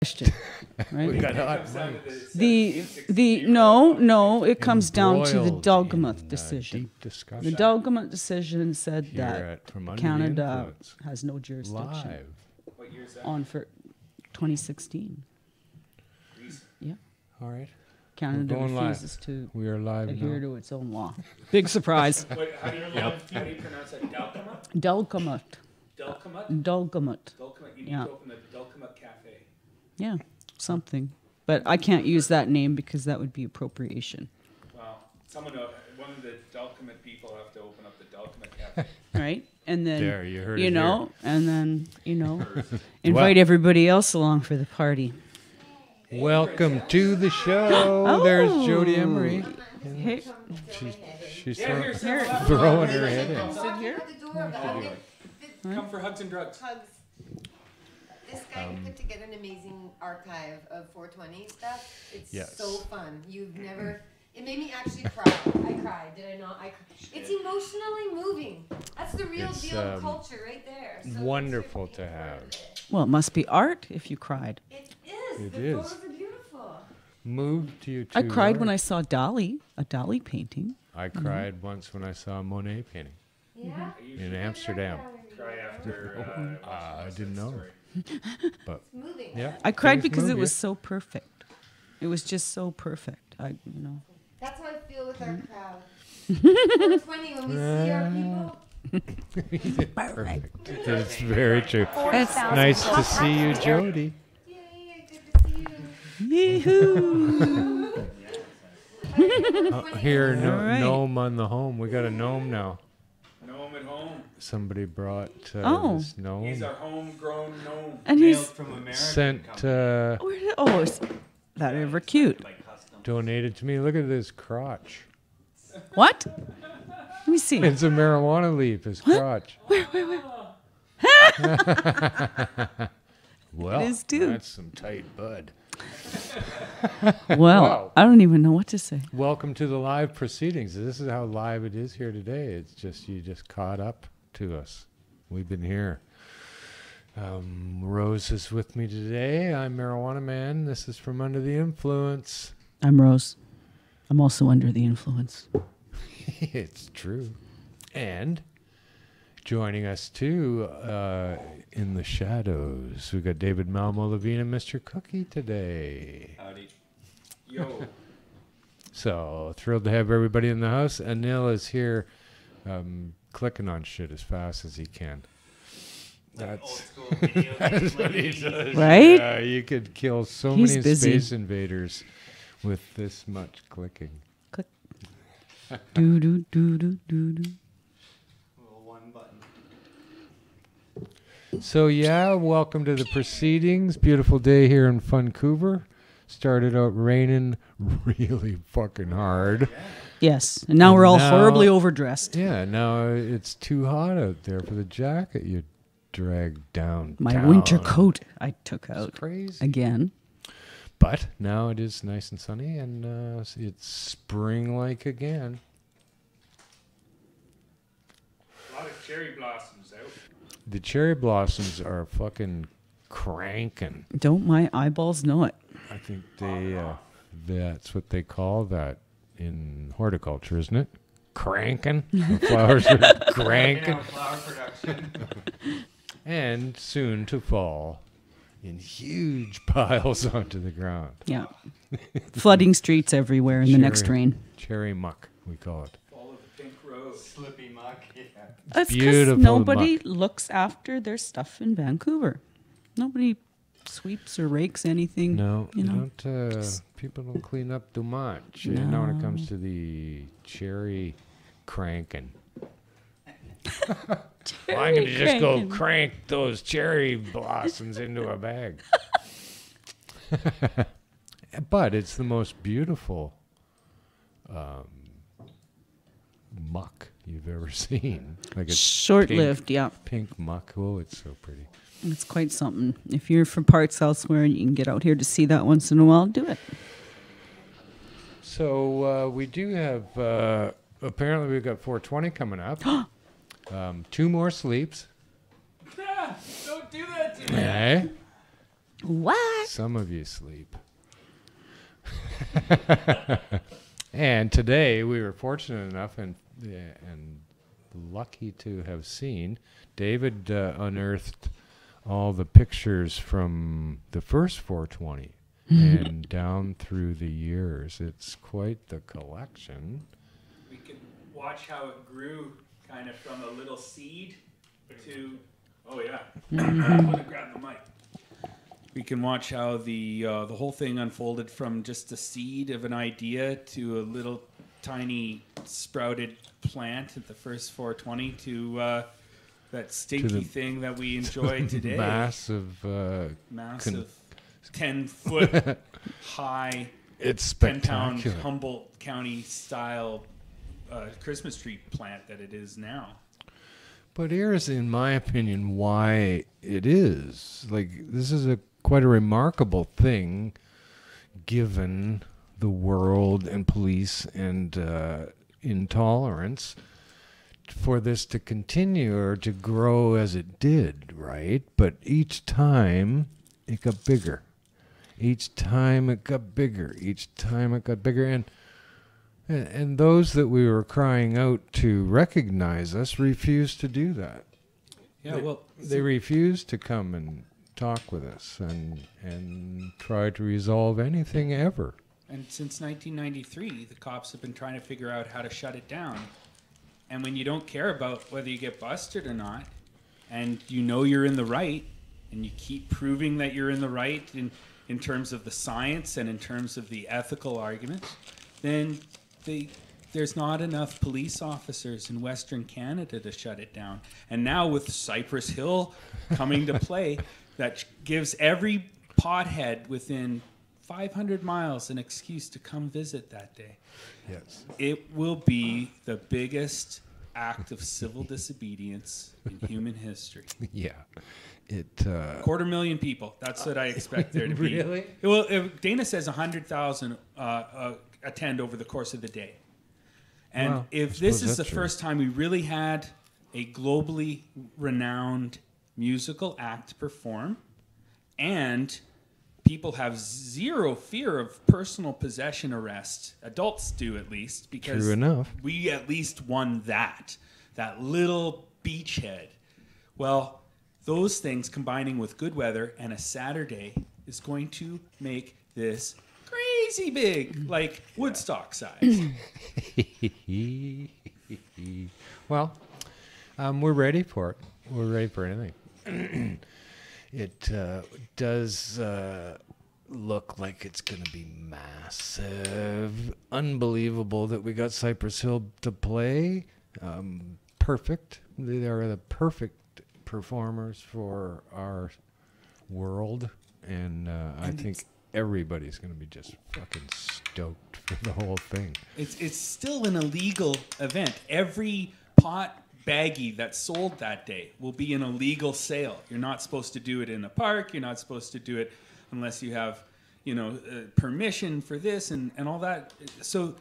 question. Right? We got hot mics. No, it comes down to the Embroiled Dalgamuth in, decision. deep discussion. The Dalgamuth decision said Here that at From Under the Canada Influence. has no jurisdiction Live. What year is that? on for 2016. Yeah, All right. Canada going live. refuses to We are live adhere now. to its own law. Big surprise. Wait, how do you pronounce that? Dalkamuth? Dalgamuth. Dalkamuth? Dalgamuth. Dalkamuth. You need Yeah. to open the Dalkamuth Cafe. Yeah, something. But I can't use that name because that would be appropriation. Well, one of the Dalkamuth people have to open up the Dalkamuth Cafe. Right? And then, There, you heard it you here. know, and then, invite everybody else along for the party. Welcome to the show. There's Jody Emery. Hey, She's Here, throwing her head in. sit here. Come for hugs and drugs. Hugs. This guy put together an amazing archive of 420 stuff. It's Yes. so fun. You've never. It made me actually cry. I cried. Did I not? It's emotionally moving. That's the real It's, deal of culture right there. So wonderful to have. Well, it must be art if you cried. It is. It The is. photos are beautiful. Moved you to I cried when art. I saw Dali, a Dali painting. I cried once when I saw a Monet painting Yeah. in Amsterdam. Cry after. I didn't know. But It's moving. yeah. I cried things because move it was you. so perfect. It was just so perfect. That's how I feel with our crowd. 420 when we see our people. Perfect. It's very true. It's Nice to see you, Jody. Yay, good to see you. Yee-hoo. Here, All right. gnome on the home. We got a gnome now. Gnome at home. Somebody brought Oh. this gnome. He's our homegrown gnome. And Mailed he's from America. Sent, where did, oh, is that ever cute? Like custom. donated to me. Look at this crotch. What? Let me see. It's a marijuana leaf, his crotch. Where? Well, It is too. that's some tight bud. Well, Wow. I don't even know what to say. Welcome to the live proceedings. This is how live it is here today. It's just you just caught up to us. We've been here. Rose is with me today. I'm Marijuana Man. This is From Under the Influence. I'm Rose. I'm also under the influence. It's true. And joining us too in the shadows, we got David Malmo Levine and Mr. Cookie today. Howdy. Yo. So thrilled to have everybody in the house. Anil is here clicking on shit as fast as he can. Old That's school video that's what he games. does. Right? Yeah, you could kill so He's many busy. space invaders with this much clicking. Click. Do do do do do do. Little one button. So yeah, welcome to the proceedings. Beautiful day here in Vancouver. Started out raining really fucking hard. Yes, and now we're all Now- horribly overdressed. Yeah, now it's too hot out there for the jacket you dragged down. My winter coat I took It's out crazy. again. But now it is nice and sunny, and it's spring-like again. A lot of cherry blossoms out. The cherry blossoms are fucking cranking. Don't my eyeballs know it? I think that's what they call that in horticulture, isn't it? Cranking. The flowers are cranking. Flower production. And soon to fall in huge piles onto the ground. Yeah. Flooding streets everywhere in the next Cherry- rain. Cherry muck, we call it. Follow the pink rose. Slippy muck. Yeah. That's beautiful because nobody muck. looks after their stuff in Vancouver. Nobody sweeps or rakes anything. No, you know. people don't clean up too much. Now when it comes to the cherry cranking. Well, I'm going to just go cranking. crank those cherry blossoms into a bag. But it's the most beautiful muck you've ever seen. Like it's Short-lived, yeah. pink muck. Oh, it's so pretty. It's quite something. If you're from parts elsewhere and you can get out here to see that once in a while, do it. So we do have, apparently we've got 420 coming up. 2 more sleeps. Don't do that to me. Eh? What? Some of you sleep. And today we were fortunate enough and lucky to have seen David unearthed all the pictures from the first 420 and down through the years. It's quite the collection. We can watch how it grew kind of from a little seed to, oh yeah, I'm going to grab the mic. We can watch how the whole thing unfolded from just a seed of an idea to a little tiny sprouted plant at the first 420 to that stinky thing that we enjoy today. Massive 10-foot high, it's 10-pound spectacular. Humboldt County style Christmas tree plant that it is now. But here's, in my opinion, why it is. Like, this is quite a remarkable thing, given the world and police and intolerance, for this to continue or to grow as it did, right? But each time it got bigger. Each time it got bigger. Each time it got bigger. And those that we were crying out to recognize us refused to do that. Yeah, They refused to come and talk with us and try to resolve anything ever. and since 1993, the cops have been trying to figure out how to shut it down. And when you don't care about whether you get busted or not, and you know you're in the right, and you keep proving that you're in the right in terms of the science and in terms of the ethical arguments, then there's not enough police officers in Western Canada to shut it down. And now with Cypress Hill coming to play, that gives every pothead within 500 miles an excuse to come visit that day. Yes. It will be the biggest act of civil disobedience in human history. Yeah. It 250,000 people. That's what I expect there to be. Really? Well, Dana says 100,000 attend over the course of the day. And Well, I if this suppose is the that's true. first time we really had a globally renowned musical act perform, and people have zero fear of personal possession arrest, adults do at least, because True enough. we at least won that little beachhead. Well, those things combining with good weather and a Saturday is going to make this crazy big, like Woodstock size. Well, we're ready for it. We're ready for anything. It does look like it's going to be massive. Unbelievable that we got Cypress Hill to play. Perfect. They are the perfect performers for our world. And I think everybody's going to be just fucking stoked for the whole thing. It's still an illegal event. Every pot baggie that's sold that day will be an illegal sale. You're not supposed to do it in a park. You're not supposed to do it unless you have, permission for this and all that. So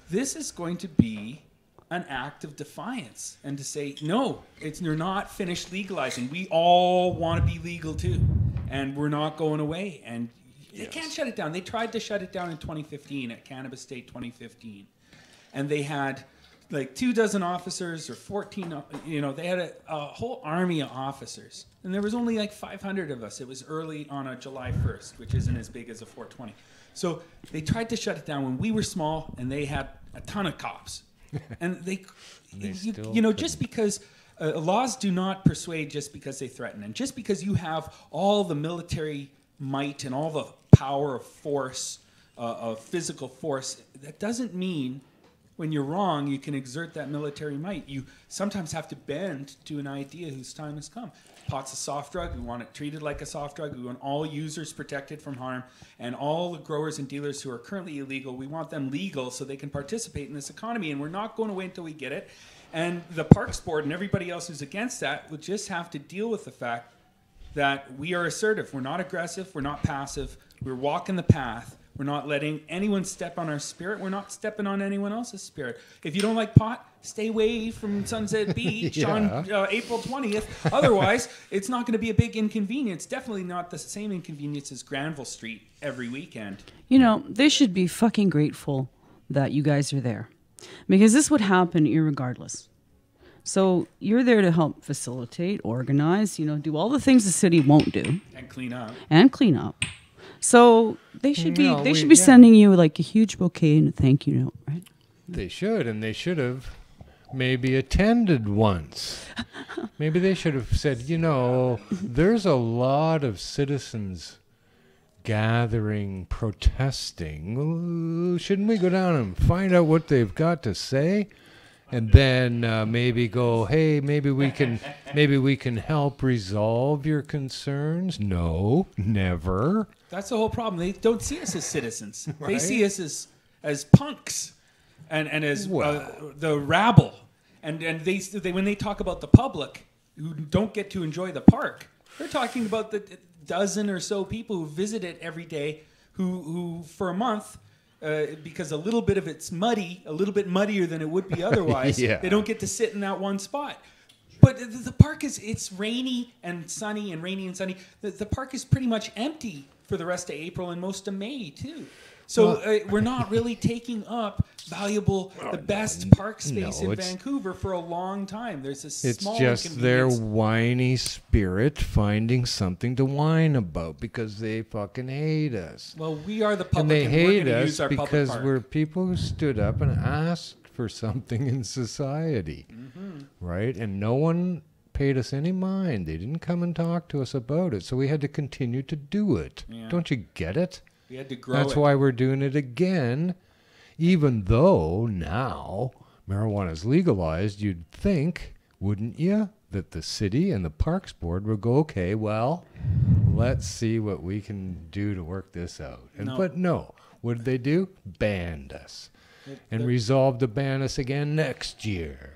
this is going to be an act of defiance and to say, no, you're not finished legalizing. We all want to be legal too. And we're not going away. And they can't shut it down. They tried to shut it down in 2015 at Cannabis State 2015. And they had like 24 officers or 14, they had a whole army of officers. And there was only like 500 of us. It was early on a July 1st, which isn't as big as a 420. So they tried to shut it down when we were small and they had a ton of cops. And just because laws do not persuade just because they threaten. And just because you have all the military might and all the power of force, of physical force, that doesn't mean when you're wrong, you can exert that military might. You sometimes have to bend to an idea whose time has come. Pot's a soft drug. We want it treated like a soft drug. We want all users protected from harm. And all the growers and dealers who are currently illegal, we want them legal so they can participate in this economy. And we're not going to wait until we get it. And the Parks Board and everybody else who's against that will just have to deal with the fact that we are assertive. We're not aggressive. We're not passive. We're walking the path. We're not letting anyone step on our spirit. We're not stepping on anyone else's spirit. If you don't like pot, stay away from Sunset Beach on April 20th. Otherwise, it's not going to be a big inconvenience. Definitely not the same inconvenience as Granville Street every weekend. You know, they should be fucking grateful that you guys are there, because this would happen irregardless. So you're there to help facilitate, organize, you know, do all the things the city won't do. And clean up. And clean up. So they should be No, sending you like a huge bouquet and a thank you note, right? They should, and they should have maybe attended once. Maybe they should have said, you know, there's a lot of citizens gathering, protesting. Ooh, shouldn't we go down and find out what they've got to say? And then maybe go, hey, maybe we can help resolve your concerns. No, never. That's the whole problem. They don't see us as citizens. They Right. see us as punks and as the rabble. And they when they talk about the public who don't get to enjoy the park, they're talking about the dozen or so people who visit it every day who for a month, because a little bit of it's muddy, a little bit muddier than it would be otherwise, Yeah. they don't get to sit in that one spot. But the park it's rainy and sunny and rainy and sunny. The park is pretty much empty for the rest of April and most of May too. So we're not really taking up valuable, the best park space in Vancouver for a long time. There's a small It's just their inconvenience. whiny spirit finding something to whine about because they fucking hate us. Well, we are the public, And they we're hate gonna us use our public because park. we're people who stood up and asked for something in society, right? And no one paid us any mind. They didn't come and talk to us about it, so we had to continue to do it. Yeah. Don't you get it? We had to grow That's it. why we're doing it again, even though now marijuana is legalized. You'd think, wouldn't you, that the city and the Parks Board would go, okay, well, let's see what we can do to work this out. But no, what did they do? Banned us. And resolved to ban us again next year.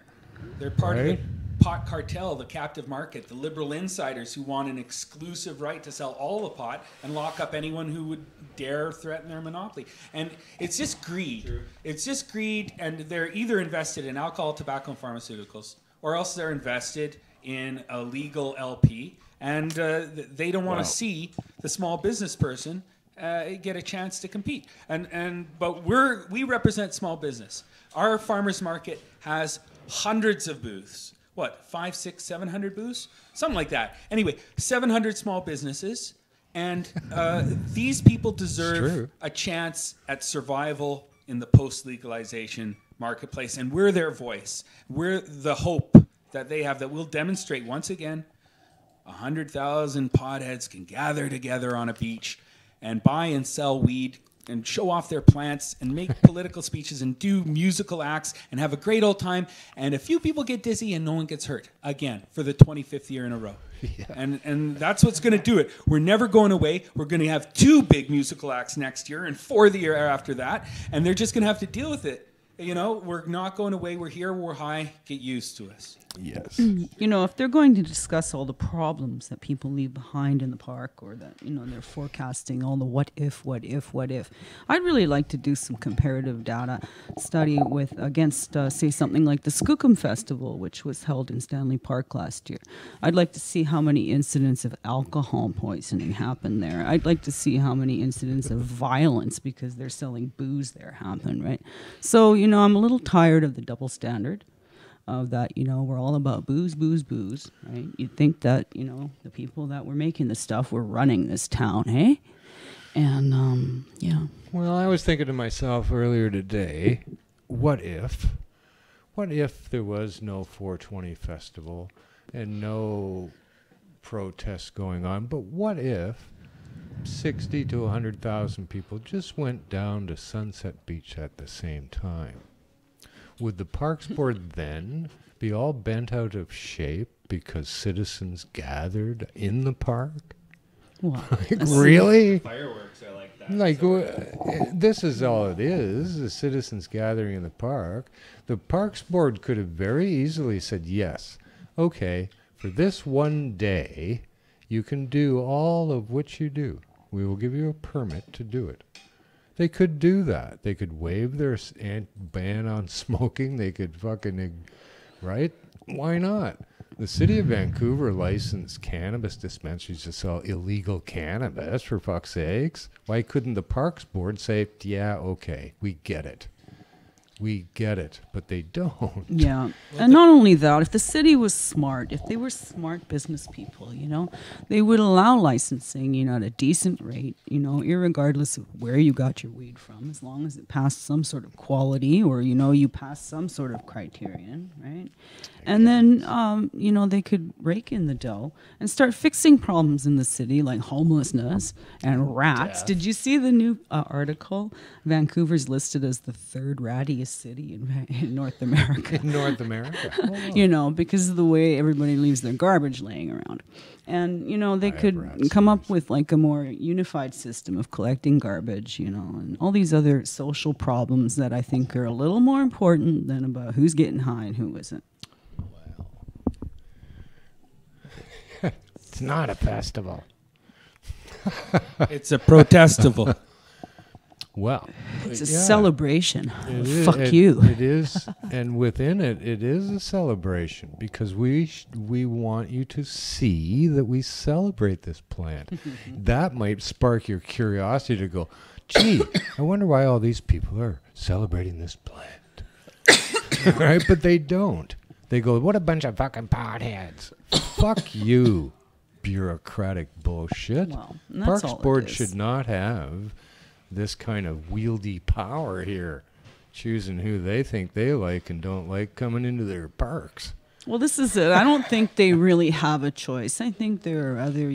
They're part of Right? the pot cartel, the captive market, the liberal insiders who want an exclusive right to sell all the pot and lock up anyone who would dare threaten their monopoly. And it's just greed. True. It's just greed, and they're either invested in alcohol, tobacco, and pharmaceuticals, or else they're invested in a legal LP, and they don't want to see the small business person get a chance to compete. But we represent small business. Our farmers market has hundreds of booths. What, 500, 600, 700 booths? Something like that. Anyway, 700 small businesses. And these people true. deserve a chance at survival in the post-legalization marketplace. And we're their voice. We're the hope that they have, that we'll demonstrate once again 100,000 potheads can gather together on a beach and buy and sell weed and show off their plants and make political speeches and do musical acts and have a great old time. And a few people get dizzy and no one gets hurt again for the 25th year in a row. Yeah. And that's what's going to do it. We're never going away. We're going to have 2 big musical acts next year and 4 the year after that. And they're just going to have to deal with it. You know, we're not going away. We're here. We're high. Get used to us. Yes. You know, if they're going to discuss all the problems that people leave behind in the park, or that, you know, they're forecasting all the what if, I'd really like to do some comparative data study against, say, something like the Skookum Festival, which was held in Stanley Park last year. I'd like to see how many incidents of alcohol poisoning happened there. I'd like to see how many incidents of violence, because they're selling booze there, happen, right? So, you know, I'm a little tired of the double standard. Of that, you know, we're all about booze, right? You'd think that, you know, the people that were making the stuff were running this town, hey? And, yeah. Well, I was thinking to myself earlier today, what if there was no 420 festival and no protests going on, but what if 60 to 100,000 people just went down to Sunset Beach at the same time? Would the Parks Board then be all bent out of shape because citizens gathered in the park? Well, Really? Fireworks are like that. Like, this is all it is, the citizens gathering in the park. The Parks Board could have very easily said, yes, okay, for this one day, you can do all of what you do. We will give you a permit to do it. They could do that. They could waive their ban on smoking. They could fucking, right? Why not? The city of Vancouver licensed cannabis dispensaries to sell illegal cannabis, for fuck's sakes. Why couldn't the Parks Board say, yeah, okay, we get it. We get it, but they don't. Yeah. And not only that, if the city was smart, if they were smart business people, they would allow licensing, at a decent rate, irregardless of where you got your weed from, as long as it passed some sort of quality or, you passed some sort of criterion, right? And then, they could rake in the dough and start fixing problems in the city like homelessness and rats. Death. Did you see the new article? Vancouver's listed as the third rattiest city in North America. In North America. Because of the way everybody leaves their garbage laying around. And, they could rats come up first. with like a more unified system of collecting garbage, and all these other social problems that I think are a little more important than about who's getting high and who isn't. It's not a festival. It's a protestival. Well, It's a yeah. celebration. It is- Fuck it- you. It is, and within it, it is a celebration because we want you to see that we celebrate this plant. That might spark your curiosity to go, gee, I wonder why all these people are celebrating this plant. Right? But they don't. They go, what a bunch of fucking potheads. Fuck you, bureaucratic bullshit. Well, and that's Parks all it Board is. should not have this kind of wieldy power here, choosing who they think they like and don't like coming into their parks. Well, this is it. I don't think they really have a choice. I think there are other,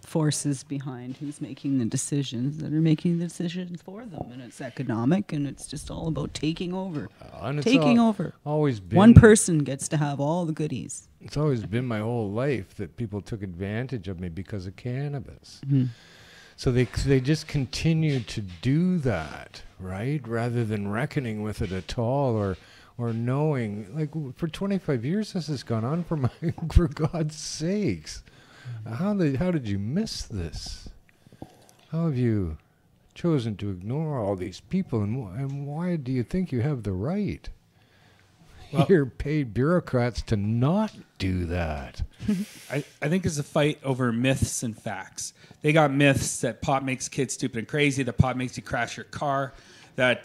forces behind who's making the decisions that are making the decisions for them. And it's economic, and it's just all about taking over. And it's Taking over. Always been One person gets to have all the goodies. It's always been my whole life that people took advantage of me because of cannabis. So they just continue to do that, right? Rather than reckoning with it at all, or knowing, like for 25 years this has gone on for God's sakes. How did you miss this? How have you chosen to ignore all these people, and why do you think you have the right? Well- You're paid bureaucrats to not do that. I think it's a fight over myths and facts. They got myths that pot makes kids stupid and crazy, that pot makes you crash your car, that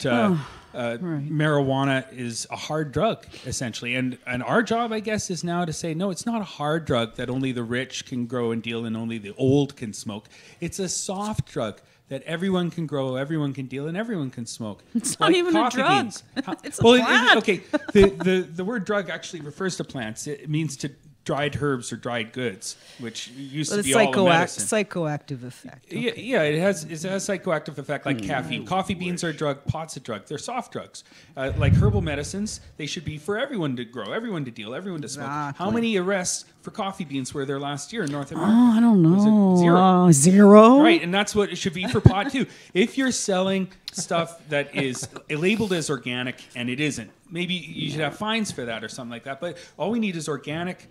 marijuana is a hard drug, essentially. And our job, I guess, is now to say, no, it's not a hard drug that only the rich can grow and deal and only the old can smoke. It's a soft drug that everyone can grow, everyone can deal, and everyone can smoke. It's not even a coffee drug. beans. It's a plant. Okay, the word drug actually refers to plants. It means to dried herbs or dried goods, which used But to it's be all the medicine. psychoactive effect. Okay. Yeah, it has psychoactive effect like caffeine. Coffee beans are a drug, pot's a drug. They're soft drugs. Like herbal medicines, they should be for everyone to grow, everyone to deal, everyone to smoke. Exactly. How many arrests for coffee beans were there last year in North America? Oh, I don't Was it know. zero? Zero? Right, and that's what it should be for pot too. If you're selling stuff that is labeled as organic and it isn't, maybe you should have fines for that or something like that. But all we need is organic,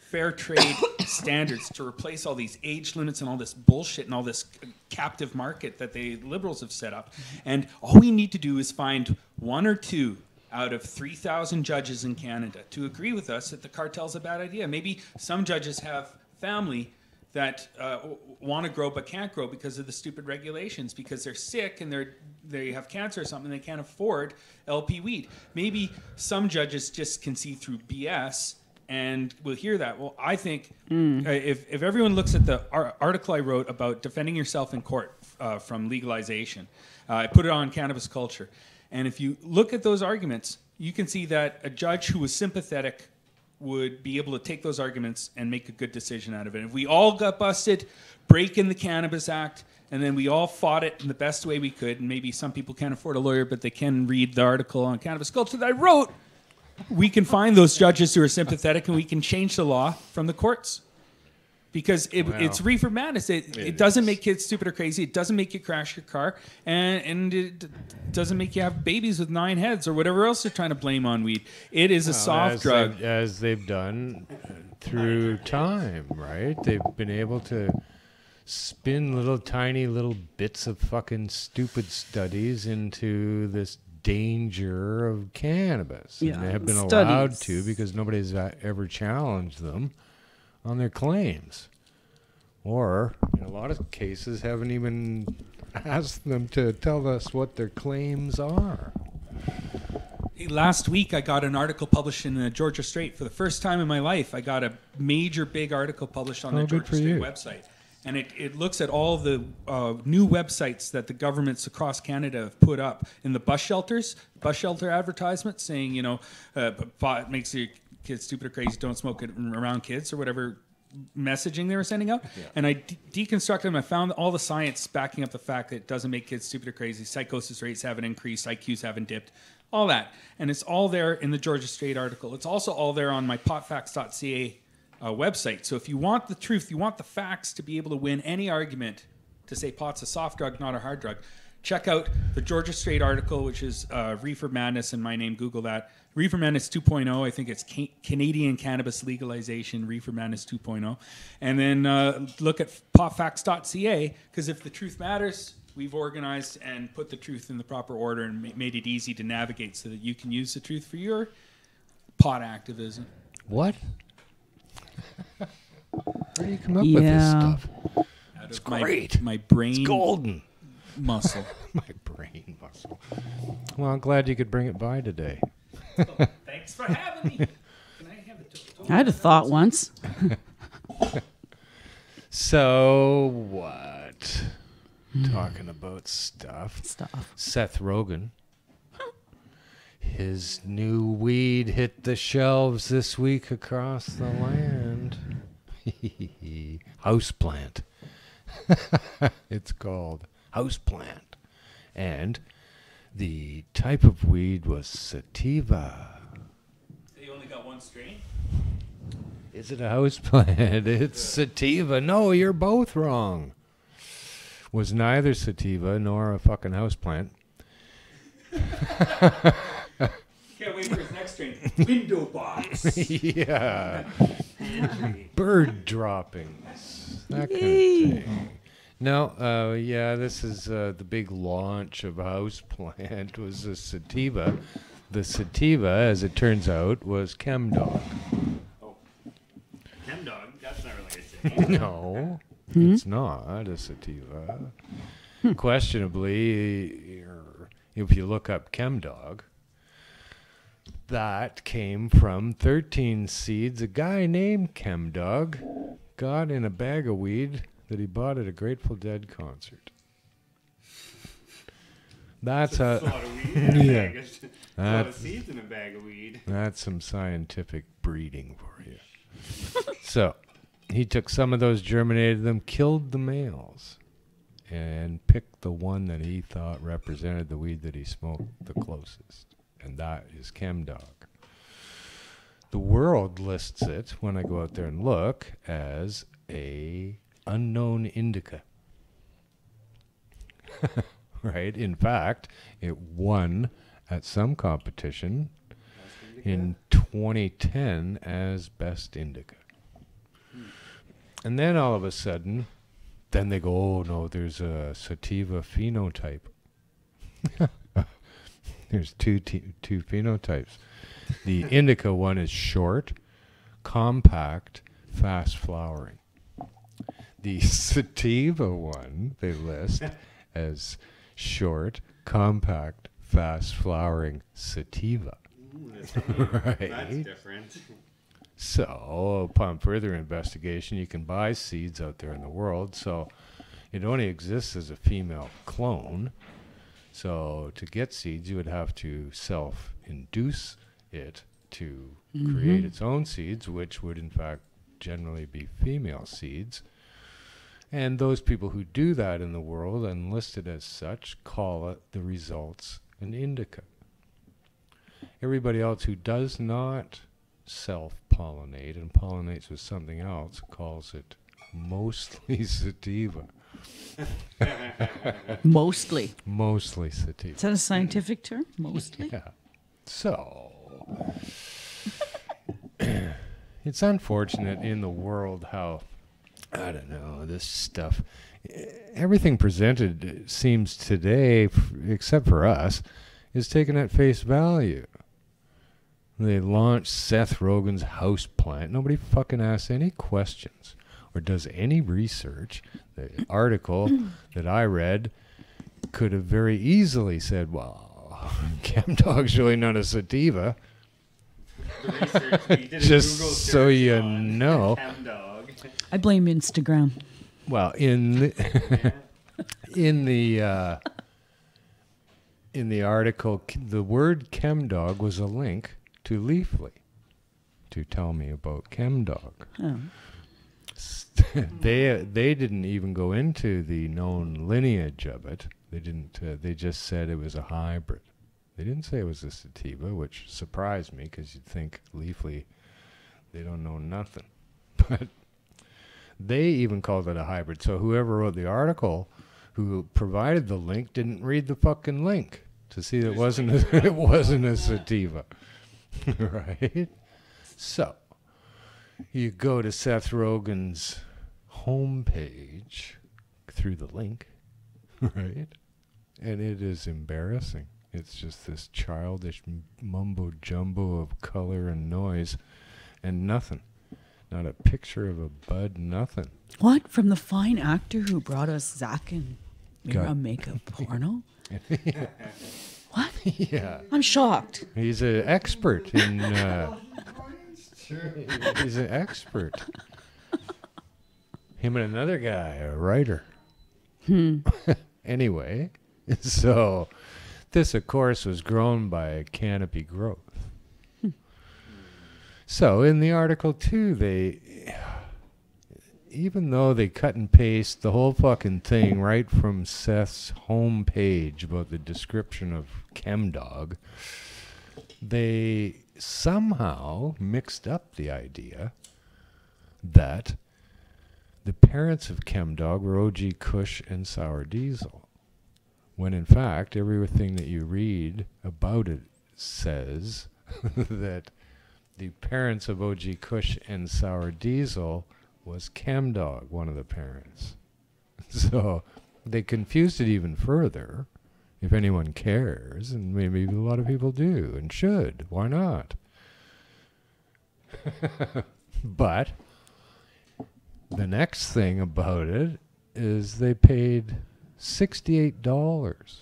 fair trade standards to replace all these age limits and all this bullshit and all this captive market that the liberals have set up. And all we need to do is find one or two out of 3,000 judges in Canada to agree with us that the cartel's a bad idea. Maybe some judges have family that want to grow but can't grow because of the stupid regulations, because they're sick and they have cancer or something, they can't afford LP weed. Maybe some judges just can see through BS and will hear that. Well, I think if everyone looks at the article I wrote about defending yourself in court from legalization, I put it on Cannabis Culture. And if you look at those arguments, you can see that a judge who was sympathetic would be able to take those arguments and make a good decision out of it. If we all got busted, breaking the Cannabis Act, and then we all fought it in the best way we could, and maybe some people can't afford a lawyer, but they can read the article on Cannabis Culture that I wrote, we can find those judges who are sympathetic and we can change the law from the courts. Because it's reefer madness. It doesn't make kids stupid or crazy. It doesn't make you crash your car. And it doesn't make you have babies with 9 heads or whatever else they're trying to blame on weed. It is a soft drug. As they've done through time, right? They've been able to spin little tiny little bits of fucking stupid studies into this danger of cannabis. Yeah, And they have been allowed studies. to because nobody's ever challenged them on their claims. Or, in a lot of cases, haven't even asked them to tell us what their claims are. Hey, last week, I got an article published in the Georgia Straight. For the first time in my life, I got a major big article published on the good Georgia for Straight you. website. And it looks at all the new websites that the governments across Canada have put up in the bus shelter advertisements saying, you know, pot makes your kids stupid or crazy, don't smoke it around kids or whatever messaging they were sending out. Yeah. And I deconstructed them. I found all the science backing up the fact that it doesn't make kids stupid or crazy. Psychosis rates haven't increased. IQs haven't dipped. All that. And it's all there in the Georgia Straight article. It's also all there on my potfacts.ca website. So if you want the truth, you want the facts to be able to win any argument to say pot's a soft drug, not a hard drug, check out the Georgia Straight article, which is Reefer Madness and my name. Google that. Reefer Madness 2.0. I think it's Canadian cannabis legalization, Reefer Madness 2.0. And then look at potfacts.ca, because if the truth matters, we've organized and put the truth in the proper order and made it easy to navigate so that you can use the truth for your pot activism. What? Where do you come up with this stuff? It's great. My brain It's golden. muscle. My brain muscle. Well, I'm glad you could bring it by today. Thanks for having me. Can I have a I had a thought once. So what? Talking about stuff. Seth Rogen. His new weed hit the shelves this week across the land. Houseplant. It's called Houseplant. And the type of weed was sativa. They only got one strain? Is it a houseplant? It's sativa. No, you're both wrong. Was neither sativa nor a fucking houseplant. Can't wait for his next strain. Window box. Yeah. Bird droppings. That kind of thing. No, yeah, this is the big launch of Houseplant was a sativa. The sativa, as it turns out, was ChemDog. Oh. ChemDog? That's not really a sativa. No, it's not a sativa. Questionably, if you look up ChemDog, that came from 13 seeds a guy named ChemDog got in a bag of weed that he bought at a Grateful Dead concert. That's a lot of weed in a bag of, a lot of seeds in a bag of weed. That's some scientific breeding for you. So he took some of those, germinated them, killed the males, and picked the one that he thought represented the weed that he smoked the closest. And that is ChemDog. The world lists it, when I go out there and look, as a unknown indica. Right? In fact, it won at some competition in 2010 as best indica. And then all of a sudden, then they go, oh no, there's a sativa phenotype. There's two phenotypes. The indica one is short, compact, fast flowering. The sativa one they list as short, compact, fast flowering sativa. Right. That's different. So, upon further investigation, you can buy seeds out there in the world. So, it only exists as a female clone. So, to get seeds, you would have to self-induce it to create its own seeds, which would, in fact, generally be female seeds. And those people who do that in the world and list it as such call it the results an indica. Everybody else who does not self-pollinate and pollinates with something else calls it mostly sativa. Mostly. Mostly sativa. Is that a scientific term? Mostly? Yeah. So, it's unfortunate in the world how I don't know, this stuff. Everything presented seems today, except for us, is taken at face value. They launched Seth Rogen's house plant. Nobody fucking asks any questions or does any research. The article that I read could have very easily said, well, Chemdog's really not a sativa. The research, you did a Just Google so search you on know. Chemdog. I blame Instagram. Well, in the article, the word Chemdog was a link to Leafly to tell me about Chemdog. Oh. They didn't even go into the known lineage of it. They didn't. They just said it was a hybrid. They didn't say it was a sativa, which surprised me because you'd think Leafly, they don't know nothing. But they even called it a hybrid. So whoever wrote the article, who provided the link, didn't read the fucking link to see that it wasn't a sativa, right? So you go to Seth Rogen's homepage through the link, right? And it is embarrassing. It's just this childish mumbo jumbo of color and noise and nothing. Not a picture of a bud, nothing. What? From the fine actor who brought us Zach and Mira God. make a porno? What? Yeah. I'm shocked. He's an expert in... he's an expert. Him and another guy, a writer. Anyway, so this, of course, was grown by Canopy Growth. So in the article, too, even though they cut and paste the whole fucking thing right from Seth's homepage about the description of Chemdog, they somehow mixed up the idea that the parents of Chemdog were OG Kush and Sour Diesel, when in fact everything that you read about it says that the parents of OG Kush and Sour Diesel was Chemdog, one of the parents. So they confused it even further, if anyone cares, and maybe a lot of people do and should. Why not? But the next thing about it is they paid $68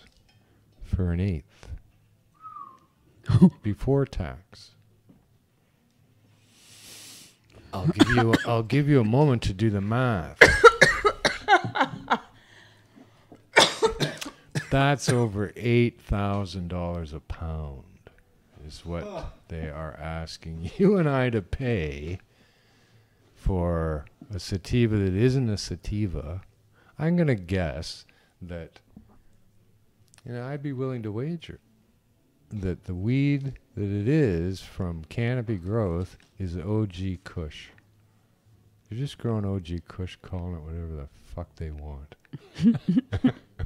for an eighth before tax. I'll give you a moment to do the math. That's over $8,000 a pound is what they are asking you and I to pay for a sativa that isn't a sativa. I'm going to guess that, I'd be willing to wager that the weed that it is from Canopy Growth is OG Kush. They're just growing OG Kush, calling it whatever the fuck they want.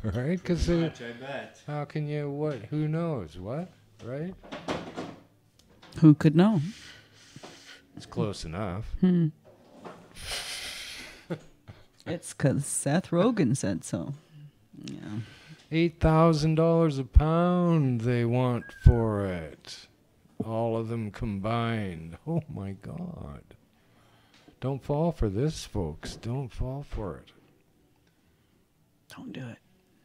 Right? Because I bet. how can you, what? Who knows? What? Right? Who could know? It's close enough. It's because Seth Rogen said so. Yeah. $8,000 a pound they want for it. All of them combined. Oh my God. Don't fall for this, folks. Don't fall for it. Don't do it.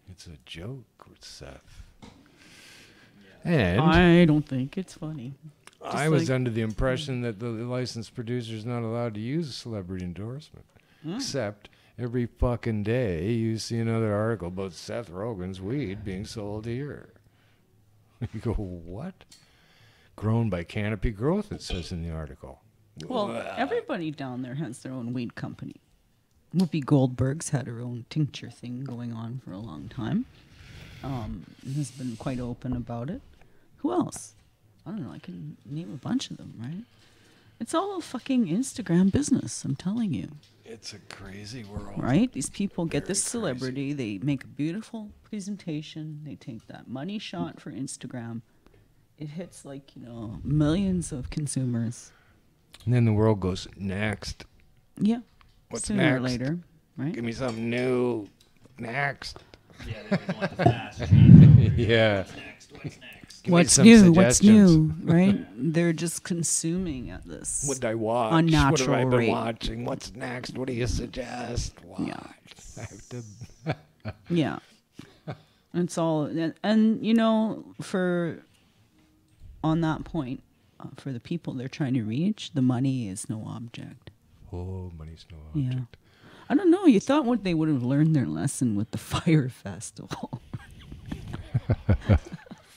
It's a joke with Seth. And I don't think it's funny. I was under the impression that the licensed producer is not allowed to use a celebrity endorsement. Except every fucking day you see another article about Seth Rogen's weed being sold here. You go, what? Grown by Canopy Growth, it says in the article. Well, everybody down there has their own weed company. Whoopi Goldberg's had her own tincture thing going on for a long time. Has been quite open about it. Who else? I don't know. I can name a bunch of them, right? It's all a fucking Instagram business, I'm telling you. It's a crazy world. Right? These people get this Very celebrity, they make a beautiful presentation, they take that money shot for Instagram. It hits millions of consumers. And then the world goes, next. Yeah. What's sooner or next? later, right? Give me something new. Next. Yeah, they want the fast change. Yeah. What's next? What's next? Give me What's some new? What's suggestions. new? Right? They're just consuming at this. What did I watch? Unnatural what have I been rate. watching? What's next? What do you suggest? Watch. Yeah. I have to. Yeah. It's all, and you know, on that point, for the people they're trying to reach, the money is no object. Oh, money's no Yeah. object. I don't know. You thought what they would have learned their lesson with the fire festival.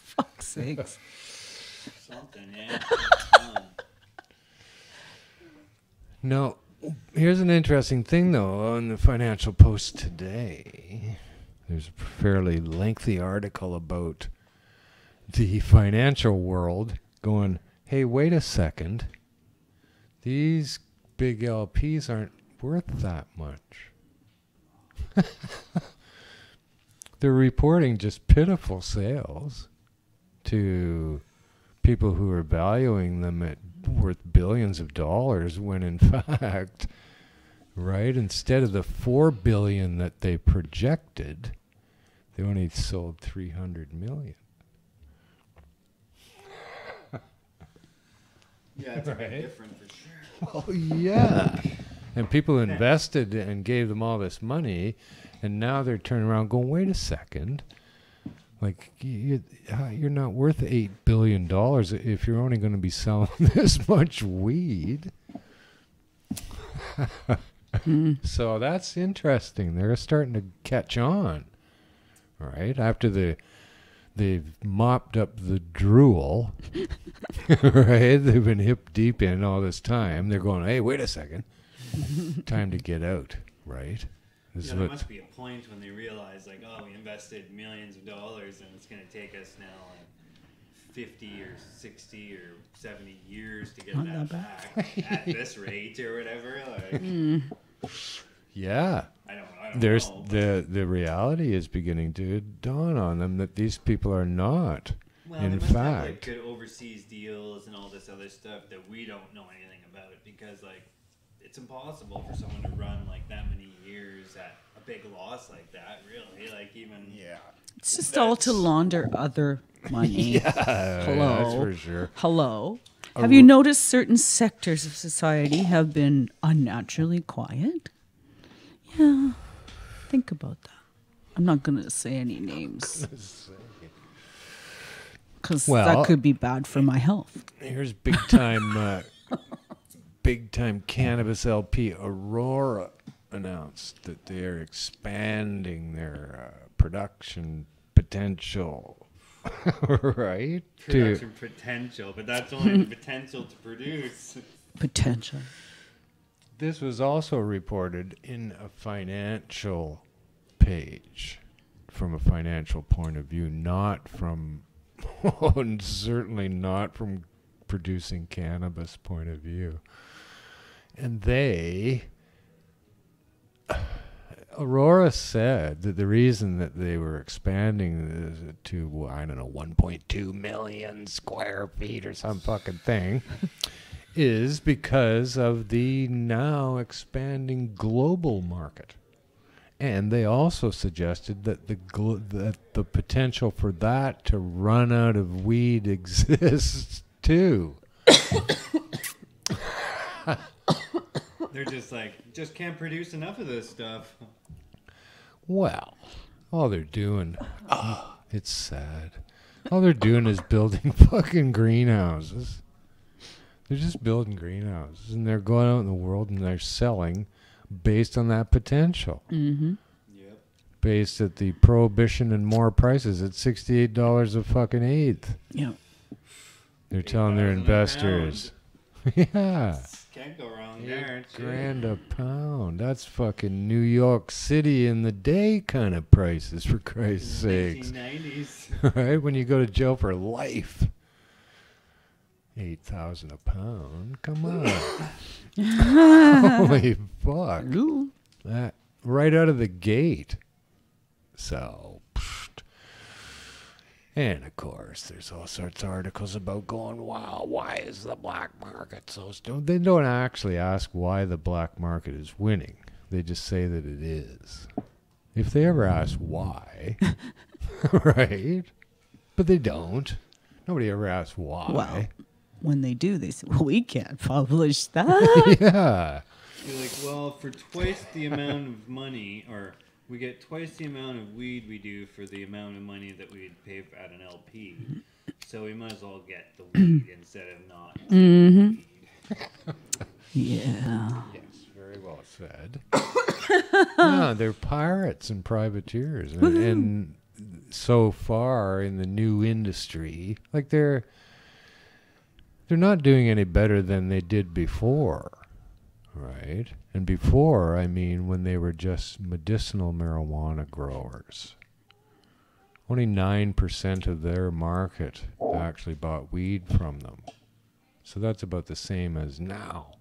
Fuck's sakes. Something, yeah. No, here's an interesting thing, though, on the Financial Post today. There's a fairly lengthy article about the financial world going, hey, wait a second. These big LPs aren't worth that much. They're reporting just pitiful sales to people who are valuing them at worth billions of dollars when in fact, right, instead of the $4 billion that they projected, they only sold 300 million. Yeah, it's a bit Right. different for sure. Oh, yeah. And people invested and gave them all this money, and now they're turning around going, wait a second. Like, you're not worth $8 billion if you're only going to be selling this much weed. So that's interesting. They're starting to catch on, right? After they've mopped up the drool, right? They've been hip deep in all this time. They're going, hey, wait a second. Time to get out, right? This Yeah, is there what, must be a point when they realize, like, oh, we invested millions of dollars, and it's going to take us now like 50 or 60 or 70 years to get Not that that back at this rate or whatever. Like, yeah. I don't There's know. But, the reality is beginning to dawn on them that these people are not. well, in they must have, like, fact, good overseas deals and all this other stuff that we don't know anything about because, like, it's impossible for someone to run like that many years at a big loss like that. Really, like even It's just all to launder other money. Hello. that's for sure. Hello. Have you noticed certain sectors of society have been unnaturally quiet? Yeah. Think about that. I'm not going to say any names. Because Well- that could be bad for my health. Here's big time cannabis LP Aurora announced that they are expanding their production potential, right? production potential, but that's only the potential to produce. Potential. This was also reported in a financial page, from a financial point of view, not from, and certainly not from producing cannabis point of view. And Aurora said that the reason that they were expanding to, I don't know, 1.2 million square feet or some fucking thing is because of the now expanding global market. And they also suggested that that the potential for that to run out of weed exists too. They're just like, just can't produce enough of this stuff. Well, all they're doing, it's sad. All they're doing is building fucking greenhouses. They're just building greenhouses, and they're going out in the world and they're selling based on that potential. Mm-hmm. Yep. Based at the prohibition and more prices at $68 a fucking eighth. Yeah. They're telling their 8,000 a investors. Yeah. Can't go wrong there. $8,000 a pound. That's fucking New York City in the day kind of prices, for Christ's sakes. 1990s. Right? When you go to jail for life. $8,000 a pound. Come on. Holy fuck. Ooh. That right out of the gate. So, And of course, there's all sorts of articles about going, wow, why is the black market so stupid? They don't actually ask why the black market is winning. They just say that it is. If they ever ask why, right? But they don't. Nobody ever asks why. Well, when they do, they say, well, we can't publish that. Yeah. You're like, well, for twice the amount of money, or we get twice the amount of weed we do for the amount of money that we'd pay at an LP. So we might as well get the weed instead of not. Mm-hmm. Yeah. Yes, very well said. Yeah, they're pirates and privateers. And so far in the new industry, like they're not doing any better than they did before. Right? And before, I mean, when they were just medicinal marijuana growers. Only 9% of their market actually bought weed from them. So that's about the same as now.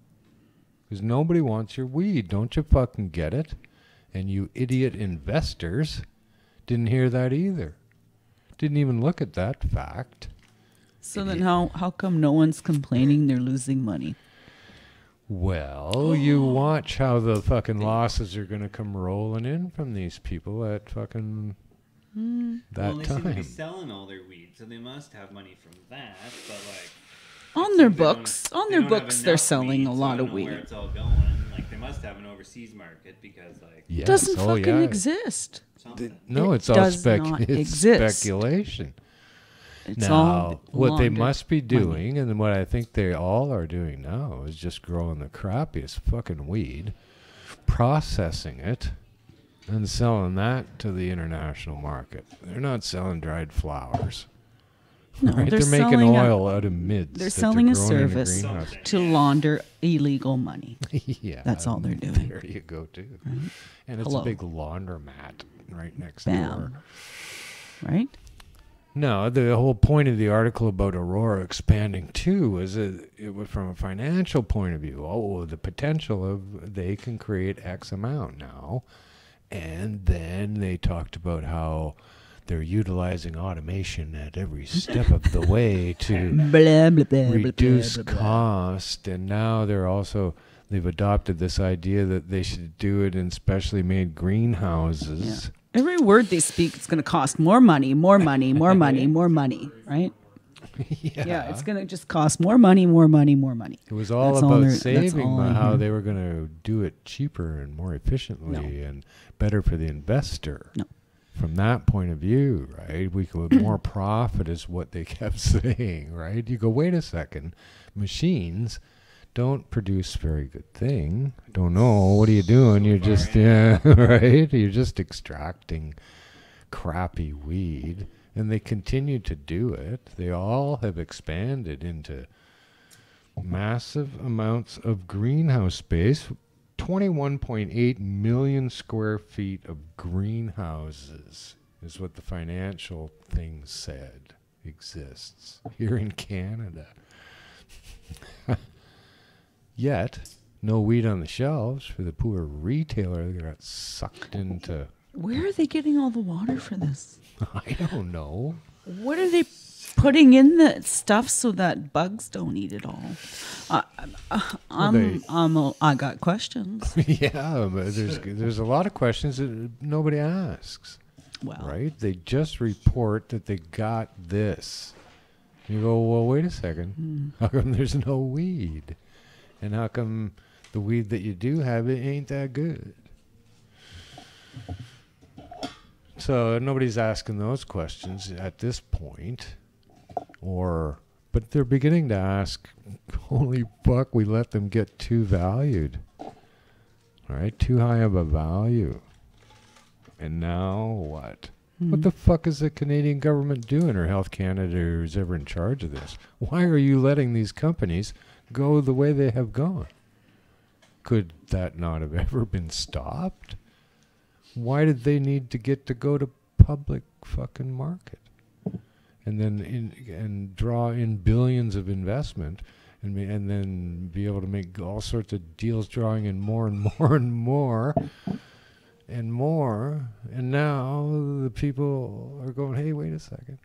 Because nobody wants your weed. Don't you fucking get it? And you idiot investors didn't hear that either. Didn't even look at that fact. So then how come no one's complaining they're losing money? Well, you watch how the fucking losses are going to come rolling in from these people at fucking that Well, they seem to be time. selling all their weed, so they must have money from that. But like, On their they don't- books, they on their don't have books, they're enough selling a weed, so I lot don't of know weed. Where it's all going? Like, they must have an overseas market because like Yes. Doesn't Oh, fucking yeah. exist. something. No, It it's all does not it's exist. speculation. It's Now, all what they laundered must be money. doing, and what I think they all are doing now, is just growing the crappiest fucking weed, processing it, and selling that to the international market. They're not selling dried flowers. No, Right? they're making selling oil out of mids. They're that selling a grown in service greenhouse. to launder illegal money. Yeah, That's all they're doing. There you go, too. And it's Hello. a big laundromat right next Bam. door. Right? No, the whole point of the article about Aurora expanding too was it was from a financial point of view. Oh, the potential of they can create X amount now, and then they talked about how they're utilizing automation at every step of the way to Blah, blah, blah, reduce blah, blah, blah. cost, and now they've adopted this idea that they should do it in specially made greenhouses. Every word they speak, it's going to cost more money, more money, more money, more money, right? Yeah, it's going to just cost more money, more money, more money. It was all That's all about they're- that's saving, all but I how hear. they were going to do it cheaper and more efficiently and better for the investor. No. From that point of view, right? We could more profit is what they kept saying, right? You go, wait a second, machines don't produce very good thing. Don't know. What are you doing? You're just, right? You're just extracting crappy weed. And they continue to do it. They all have expanded into massive amounts of greenhouse space. 21.8 million square feet of greenhouses is what the financial thing said exists here in Canada. Yet, no weed on the shelves for the poor retailer that got sucked into. Where are they getting all the water for this? I don't know. What are they putting in the stuff so that bugs don't eat it all? I got questions. Yeah, but there's a lot of questions that nobody asks. Well, Right? They just report that they got this. You go, well, wait a second. How come there's no weed? And how come the weed that you do have, it ain't that good? So nobody's asking those questions at this point. But they're beginning to ask, holy fuck, we let them get too valued. Right? Too high of a value. And now what? What the fuck is the Canadian government doing, or Health Canada, or who's ever in charge of this? Why are you letting these companies go the way they have gone? Could that not have ever been stopped? Why did they need to go to public fucking market? And then and draw in billions of investment and then be able to make all sorts of deals drawing in more and more and more and more. And now the people are going, hey, wait a second.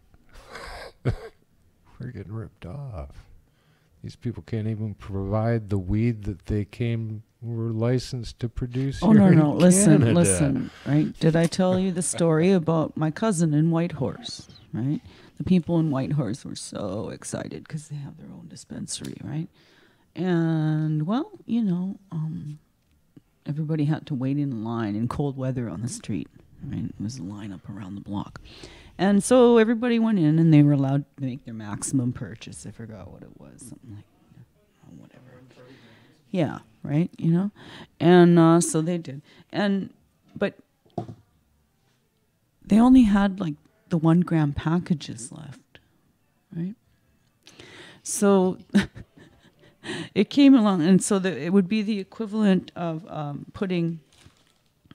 we're getting ripped off. These people can't even provide the weed that they were licensed to produce. Oh, here no. in Listen, Canada. right? Did I tell you the story about my cousin in Whitehorse, right? The people in Whitehorse were so excited because they have their own dispensary, right? And, well, everybody had to wait in line in cold weather on the street, right? It was a line up around the block. And so everybody went in and they were allowed to make their maximum purchase. I forgot what it was, something like whatever. Yeah, right, And so they did. But they only had like the 1 gram packages left, right? So it came along, and so it would be the equivalent of putting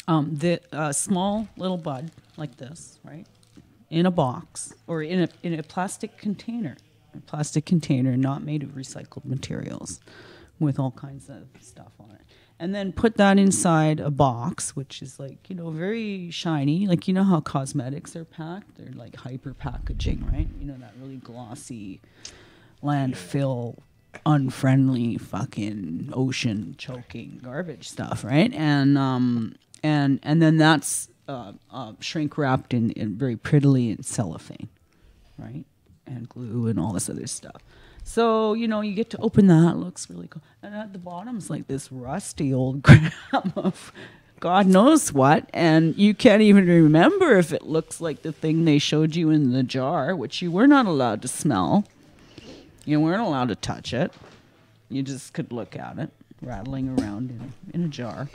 the small little bud like this, right, in a box or in a plastic container, not made of recycled materials, with all kinds of stuff on it, and then put that inside a box, which is like very shiny, like how cosmetics are packed. They're like hyper packaging, right? That really glossy, landfill, unfriendly, fucking ocean choking garbage stuff, right? And then that's shrink wrapped in very prettily in cellophane, right? And glue and all this other stuff. So, you get to open that. It looks really cool. And at the bottom is like this rusty old gram of God knows what. And you can't even remember if it looks like the thing they showed you in the jar, which you were not allowed to smell. You weren't allowed to touch it. You just could look at it, rattling around in a jar.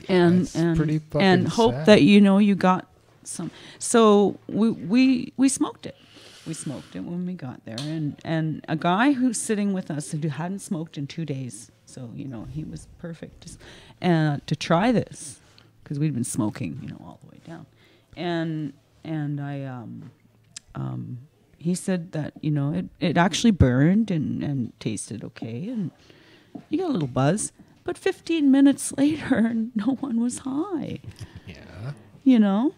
And pretty fucking and hope sad. that you got some. So we smoked it. We smoked it when we got there, and a guy who's sitting with us who hadn't smoked in 2 days, so he was perfect to try this, because we'd been smoking all the way down, and I he said that it actually burned and tasted okay, and you got a little buzz, but 15 minutes later no one was high. Yeah.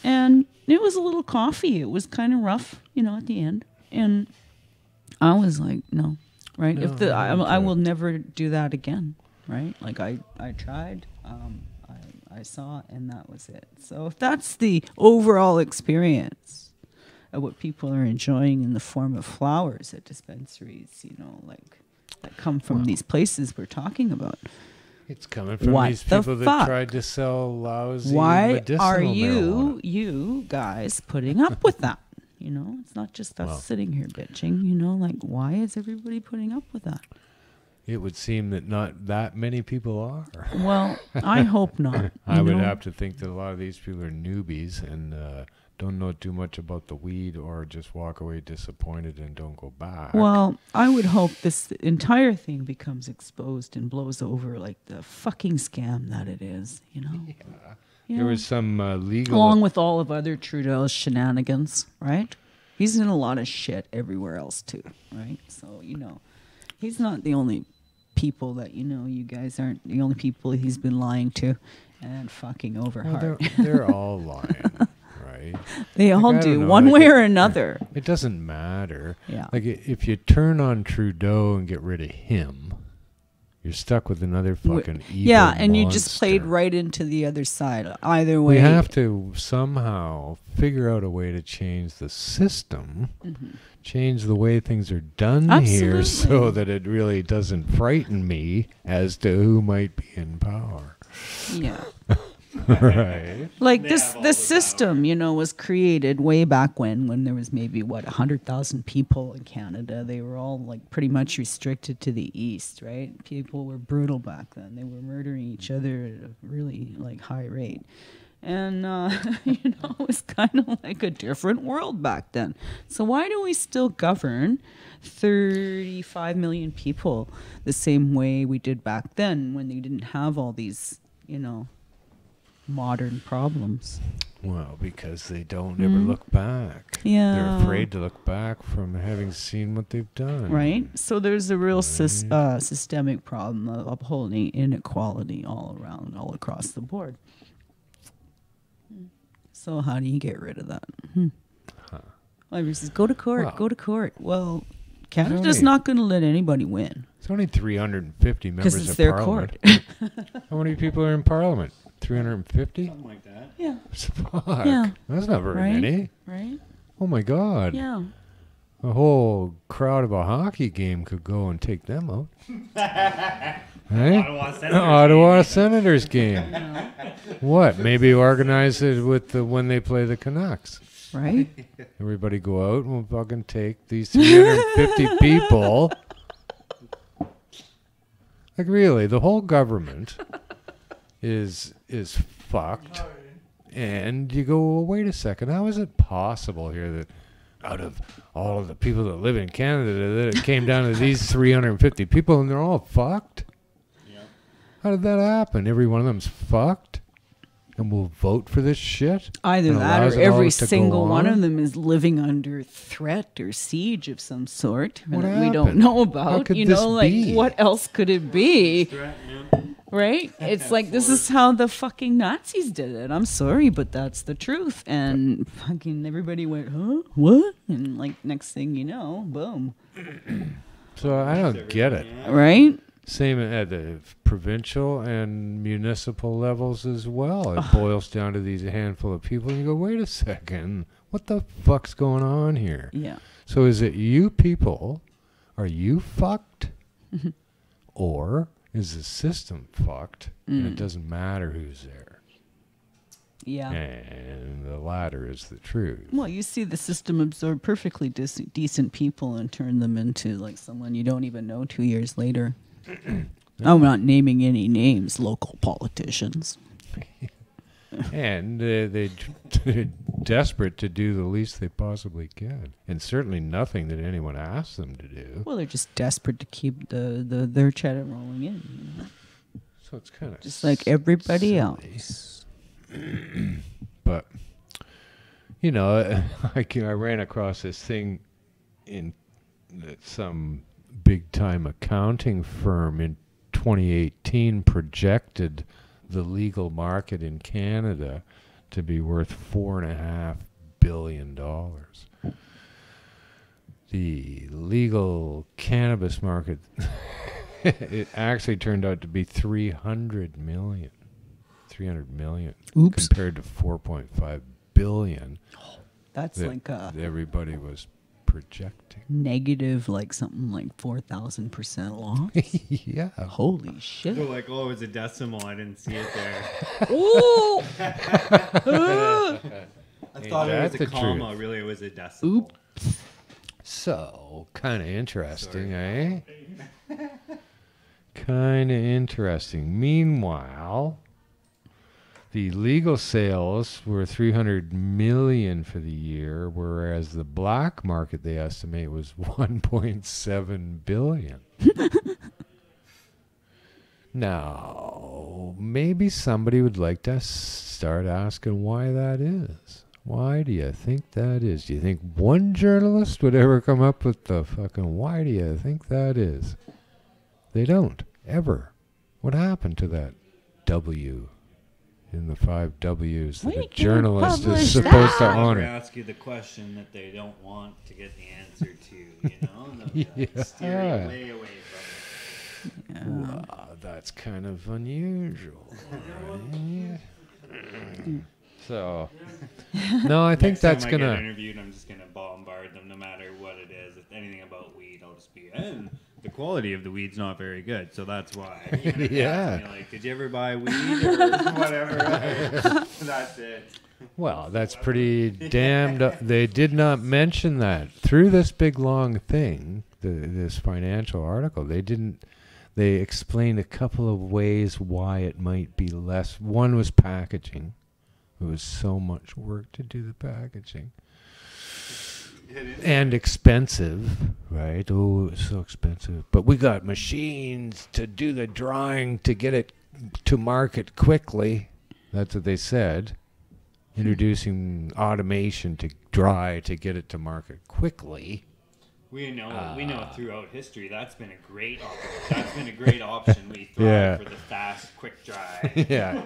And it was a little coffee. It was kind of rough, at the end. And I was like, no, right? No, I will never do that again, right? Like I tried, I saw, and that was it. So if that's the overall experience of what people are enjoying in the form of flowers at dispensaries, like that come from these places we're talking about. It's coming from What these the people that fuck? tried to sell lousy Why medicinal are marijuana. you guys putting up with that? It's not just us sitting here bitching. Like, why is everybody putting up with that? It would seem that not that many people are. Well, I hope not. I would have to think that a lot of these people are newbies and don't know too much about the weed, or just walk away disappointed and don't go back. Well, I would hope this entire thing becomes exposed and blows over like the fucking scam that it is, There was some legal... Along with all of other Trudeau's shenanigans, right? He's in a lot of shit everywhere else too, right? So, he's not the only people that, you guys aren't the only people he's been lying to and fucking over hard. They're all lying, right? They all I do, don't know, one way or another. It doesn't matter. Yeah. Like, if you turn on Trudeau and get rid of him, you're stuck with another fucking evil Yeah, and you just played monster. right into the other side. Either way. We have to somehow figure out a way to change the system, change the way things are done here, Absolutely. so that it really doesn't frighten me as to who might be in power. Yeah. Right? Like They this have all the the system, was created way back when there was maybe 100,000 people in Canada. They were all like pretty much restricted to the east, right? People were brutal back then. They were murdering each other at a really like high rate. And it was kind of like a different world back then. So why do we still govern 35 million people the same way we did back then, when they didn't have all these, modern problems? Well, because they don't ever look back. Yeah. They're afraid to look back from having seen what they've done. Right? So there's a real systemic problem of upholding inequality all around, all across the board. So how do you get rid of that? Everybody says, go to court, Well, go to court. Well, Canada's only- not going to let anybody win It's only 350 members because it's of their parliament. court. How many people are in parliament? 350? Something like that. Yeah. Fuck. Yeah. That's not very Right? many. Right? Oh my God. Yeah. A whole crowd of a hockey game could go and take them out. Hey? Ottawa Senators. Ottawa Senators game. What? Maybe organize it with when they play the Canucks. Right? Everybody go out and we'll fucking take these 350 people. Like really, the whole government is fucked. And you go, well, wait a second, how is it possible here that out of all of the people that live in Canada that it came down to these 350 people and they're all fucked? Yep. How did that happen? Every one of them's fucked? And we'll vote for this shit? Either And that allows or it all every to go single one on? of them is living under threat or siege of some sort What that we don't happened? know How about. could You this know, like be? what else could it be? Threat, yeah. Right? It's like this is how the fucking Nazis did it. I'm sorry, but that's the truth. And fucking everybody went, huh? What? And like next thing you know, boom. So I don't get it. Yeah. Right? Same at the provincial and municipal levels as well. It boils down to these handful of people. And you go, wait a second. What the fuck's going on here? Yeah. So is it you people? Are you fucked? Or is the system fucked? And it doesn't matter who's there. Yeah. And the latter is the truth. Well, you see the system absorb perfectly decent people and turn them into like someone you don't even know 2 years later. I'm not naming any names, local politicians. And they're desperate to do the least they possibly can. And certainly nothing that anyone asks them to do. Well, they're just desperate to keep their cheddar rolling in. You know? So it's kind of Just like everybody else. But, you know, I ran across this thing in that some big-time accounting firm in 2018 projected the legal market in Canada to be worth $4.5 billion. The legal cannabis market, it actually turned out to be 300 million. 300 million. Oops. Compared to 4.5 billion That's that like a everybody was projecting. negative, like something like 4,000% loss. Yeah. Holy They're shit. like, oh, it was a decimal. I didn't see it there. Ooh! I thought it that was the a comma. truth? Really, it was a decimal. Oop. So, kind of interesting, eh? Kind of interesting. Meanwhile, the legal sales were 300 million for the year, whereas the black market they estimate was 1.7 billion. Now, maybe somebody would like to start asking why that is. Why do you think that is? Do you think one journalist would ever come up with the fucking why do you think that is? They don't, ever. What happened to that W in the 5 W's that We a can't journalist publish is supposed to that. honor? Ask you the question that they don't want to get the answer to, you know? And they'll Yeah. steer you way away from it. Wow, that's kind of unusual. Right? So, no, I think Next time that's I get gonna. interviewed, I'm just gonna bombard them, no matter what it is. If anything about weed, I'll just be. And the quality of the weed's not very good, so that's why. Even if they ask me, like, did you ever buy weed or whatever? That's it. Well, that's pretty damned. They did not mention that through this big long thing, this financial article. They didn't. They explained a couple of ways why it might be less. One was packaging. It was so much work to do the packaging. And expensive, right? Oh, it's so expensive. But we got machines to do the drying to get it to market quickly. That's what they said. Introducing automation to dry to get it to market quickly. We know throughout history that's been a great option. That's been a great option. We thrive Yeah. for the fast, quick dry. Yeah.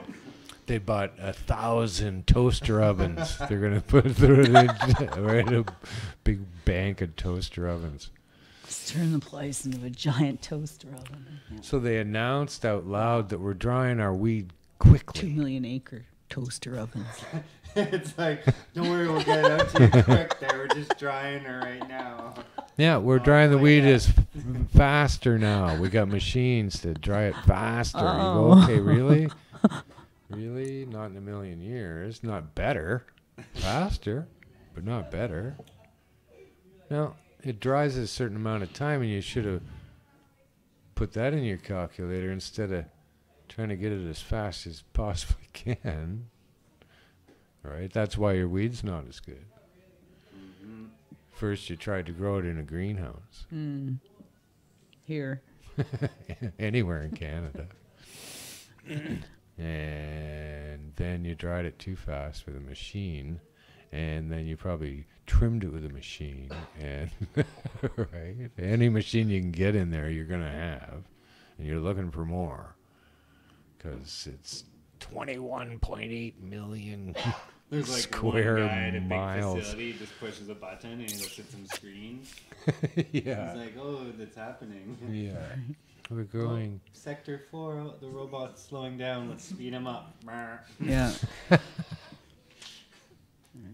They bought 1,000 toaster ovens. They're gonna put through right a big bank of toaster ovens. Let's turn the place into a giant toaster oven. Yeah. So they announced out loud that we're drying our weed quickly. 2 million acre toaster ovens. It's like, don't worry, we'll get it out to you quick. There, we're just drying her right now. Yeah, we're drying the weed yeah. is faster now. We got machines to dry it faster. You Oh. go, okay, really? Really? Not in a million years. Not better. Faster, but not better. No, it dries a certain amount of time, and you should have put that in your calculator instead of trying to get it as fast as possibly can. Right? That's why your weed's not as good. First, you tried to grow it in a greenhouse. Here. Anywhere in Canada. And then you dried it too fast with a machine. And then you probably trimmed it with a machine. And right? Any machine you can get in there, you're going to have. And you're looking for more. Because it's 21.8 million There's like square one guy at a miles. big facility, just pushes a button and he looks at some screens. Yeah. He's like, oh, that's happening. Yeah. We're going. Sector 4, the robot's slowing down. Let's speed him up. Yeah.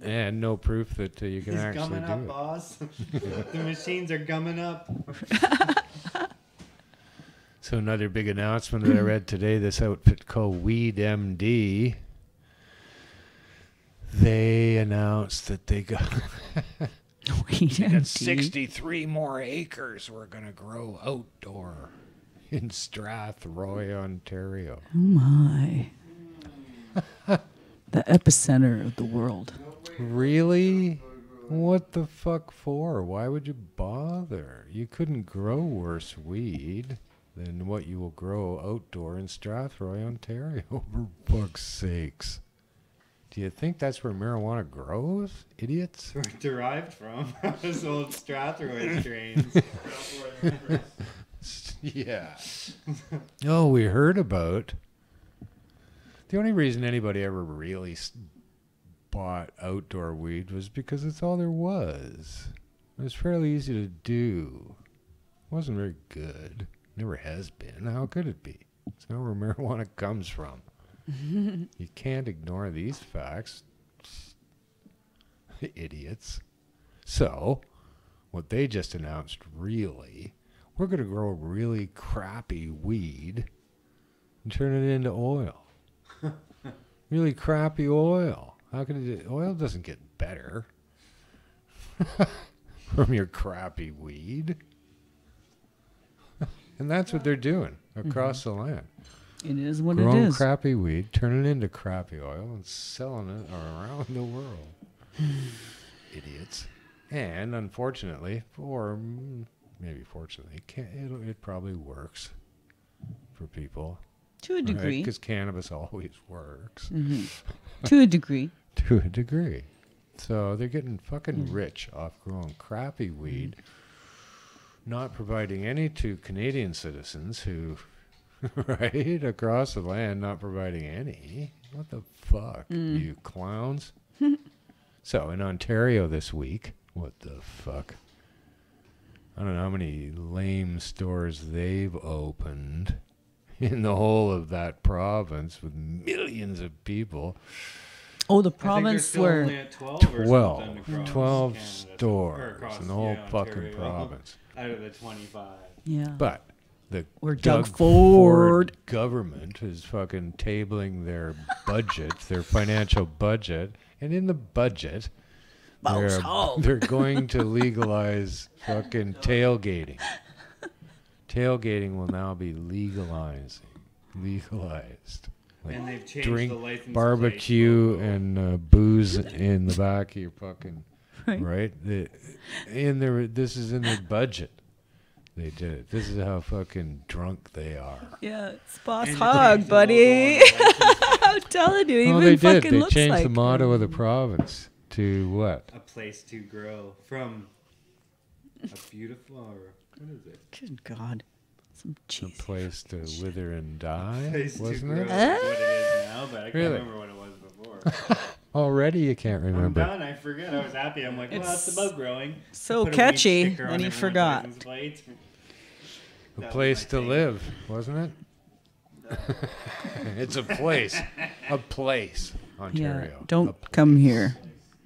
And no proof that you can He's actually gumming do up, it. boss. The machines are gumming up. So another big announcement that I read today, this outfit called Weed MD, they announced that they got, they got 63 more acres we're going to grow outdoor in Strathroy, Ontario. Oh my. The epicenter of the world. Really? What the fuck for? Why would you bother? You couldn't grow worse weed than what you will grow outdoor in Strathroy, Ontario, for fuck's sakes. Do you think that's where marijuana grows, idiots? We're derived from those old Strathroy strains. Yeah. Oh, we heard about. The only reason anybody ever really bought outdoor weed was because it's all there was. It was fairly easy to do. It wasn't very good. Never has been. How could it be? It's not where marijuana comes from. You can't ignore these facts. Idiots. So, what they just announced, really, we're going to grow really crappy weed and turn it into oil. Really crappy oil. How can it? Oil doesn't get better from your crappy weed. And that's what they're doing across the land. It is what Growing it is. crappy weed, turning it into crappy oil, and selling it around the world. Idiots. And unfortunately, or maybe fortunately, it probably works for people. To a degree. Because cannabis always works. To a degree. To a degree. So they're getting fucking rich off growing crappy weed, not providing any to Canadian citizens who, right, across the land, not providing any. What the fuck, you clowns? So in Ontario this week, what the fuck? I don't know how many lame stores they've opened in the whole of that province with millions of people. Oh, the I think they're province still where only at 12 or 12, something across 12 Canada. Or stores across, in the whole fucking Ontario, province. Out of the 25. yeah. But the Where Doug Doug Ford government is fucking tabling their budget, their financial budget, and in the budget, they're going to legalize fucking tailgating. Tailgating will now be legalized. Like And they've changed drink, the license barbecue, plate. and booze in the back of your fucking Right. right. This is in their budget. They did it. This is how fucking drunk they are. Yeah, it's Boss And Hog, changed the buddy. logo on the license plate. I'm telling you, he Oh, even they did. fucking They looks changed like the motto him. of the province to what? A place to grow from a beautiful, or what is it? Good God. Some A cheesy. place to wither and die, Tastes too wasn't gross it? is what it is now, but I can't Really? remember what it was before. Already you can't I'm remember. done. I forget. I was happy. I'm like, well, it's It's about growing. so Put a weed catchy, sticker on and you everyone's forgot. license plate. A That was place my to thing. live, wasn't it? It's a place. A place, Ontario. Yeah, don't come here.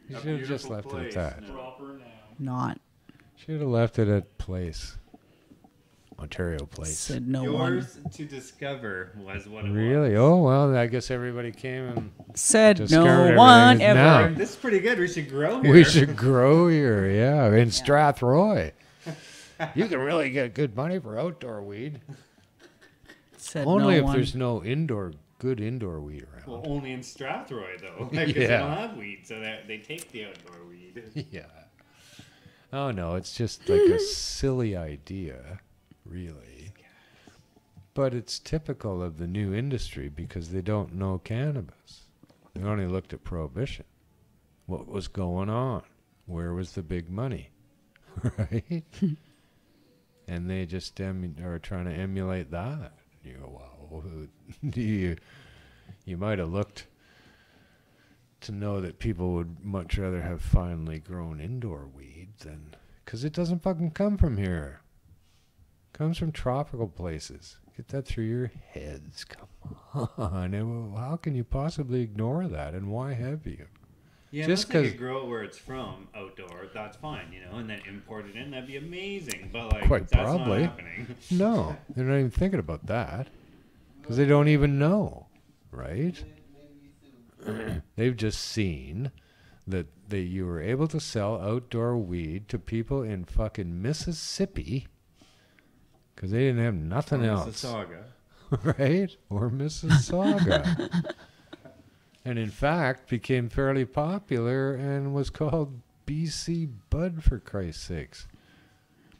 You A should have just beautiful left place. it at that. No. Proper noun. Not Should have left it at place. Ontario place. said no one. Yours to discover was what it Really? was. Oh, well, I guess everybody came and Said Discovered no one everything ever. now. This is pretty good. We should grow here. we should grow here, yeah, in Strathroy. You can really get good money for outdoor weed. Said Only no if one. there's no good indoor weed around. Well, only in Strathroy, though. Because they Yeah. don't have weed, so they take the outdoor weed. Yeah. Oh, no, it's just like a silly idea, really. But it's typical of the new industry because they don't know cannabis. They only looked at prohibition. What was going on? Where was the big money? Right? And they just are trying to emulate that. You go, wow, you might have looked to know that people would much rather have finely grown indoor weed than, because it doesn't fucking come from here. It comes from tropical places. Get that through your heads. Come on. And how can you possibly ignore that? And why have you? Yeah, Just just because 'cause- you grow it where it's from, outdoor, that's fine, and then import it in, that'd be amazing. But like, Quite that's probably. not happening. No, they're not even thinking about that because they don't even know, right? They've just seen that you were able to sell outdoor weed to people in fucking Mississippi because they didn't have nothing else. Mississauga. Right? Or Mississauga. And in fact, became fairly popular and was called BC Bud, for Christ's sakes.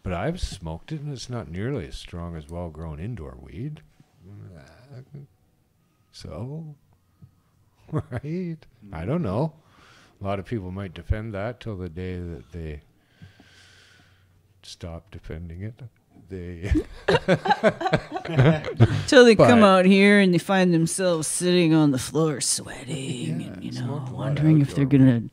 But I've smoked it, and it's not nearly as strong as well-grown indoor weed. So, right? I don't know. A lot of people might defend that till the day that they stop defending it. They Till they come But- out here and they find themselves sitting on the floor sweating Yeah, and, smoked a lot of wondering if they're outdoor going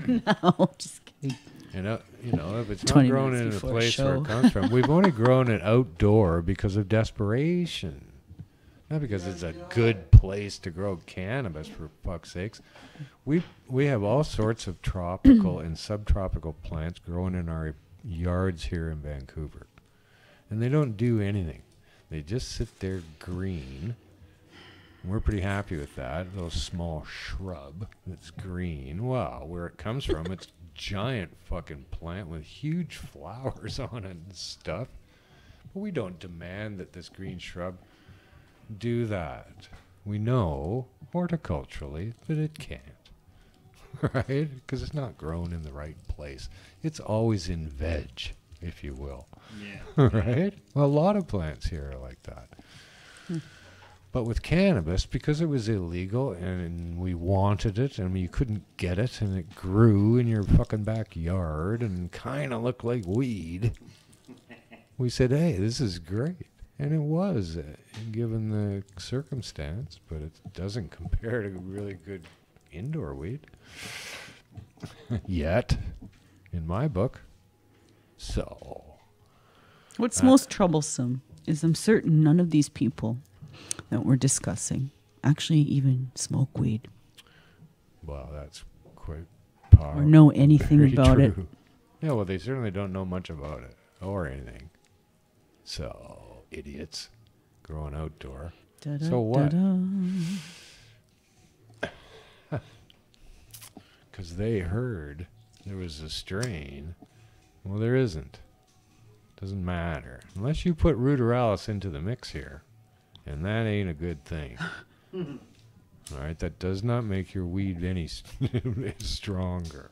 to, no, just kidding. And if it's not 20 grown minutes in a before place where show. it comes from, we've only grown it outdoor because of desperation, not because it's a good place to grow cannabis. For fuck's sakes, we have all sorts of tropical and subtropical plants growing in our yards here in Vancouver, and they don't do anything. They just sit there green. We're pretty happy with that. A little small shrub that's green. Wow, where it comes from, it's giant fucking plant with huge flowers on it and stuff. But we don't demand that this green shrub do that. We know horticulturally that it can't. Right? Because it's not grown in the right place. It's always in veg, if you will. Yeah. Right? Well, a lot of plants here are like that. But with cannabis, because it was illegal and we wanted it and you couldn't get it and it grew in your fucking backyard and kind of looked like weed, we said, hey, this is great. And it was, given the circumstance, but it doesn't compare to really good indoor weed. Yet, in my book. So, What's most troublesome is I'm certain none of these people that we're discussing actually even smoke weed well, that's quite or powerful. know anything Very about it. true. Yeah, well, they certainly don't know much about it or anything. So, idiots growing outdoor. Da-da, So what? da-da. Because they heard there was a strain. Well, there isn't. Doesn't matter. Unless you put ruderalis into the mix here. And that ain't a good thing. All right, that does not make your weed any stronger.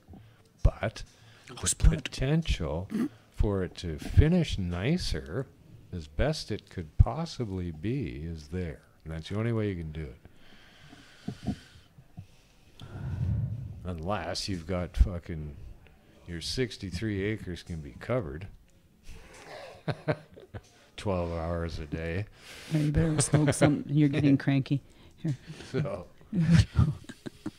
But the potential for it to finish nicer, as best it could possibly be, is there. And that's the only way you can do it. Unless you've got fucking, your 63 acres can be covered. 12 hours a day. Yeah, you better smoke something. You're getting cranky. Here. So,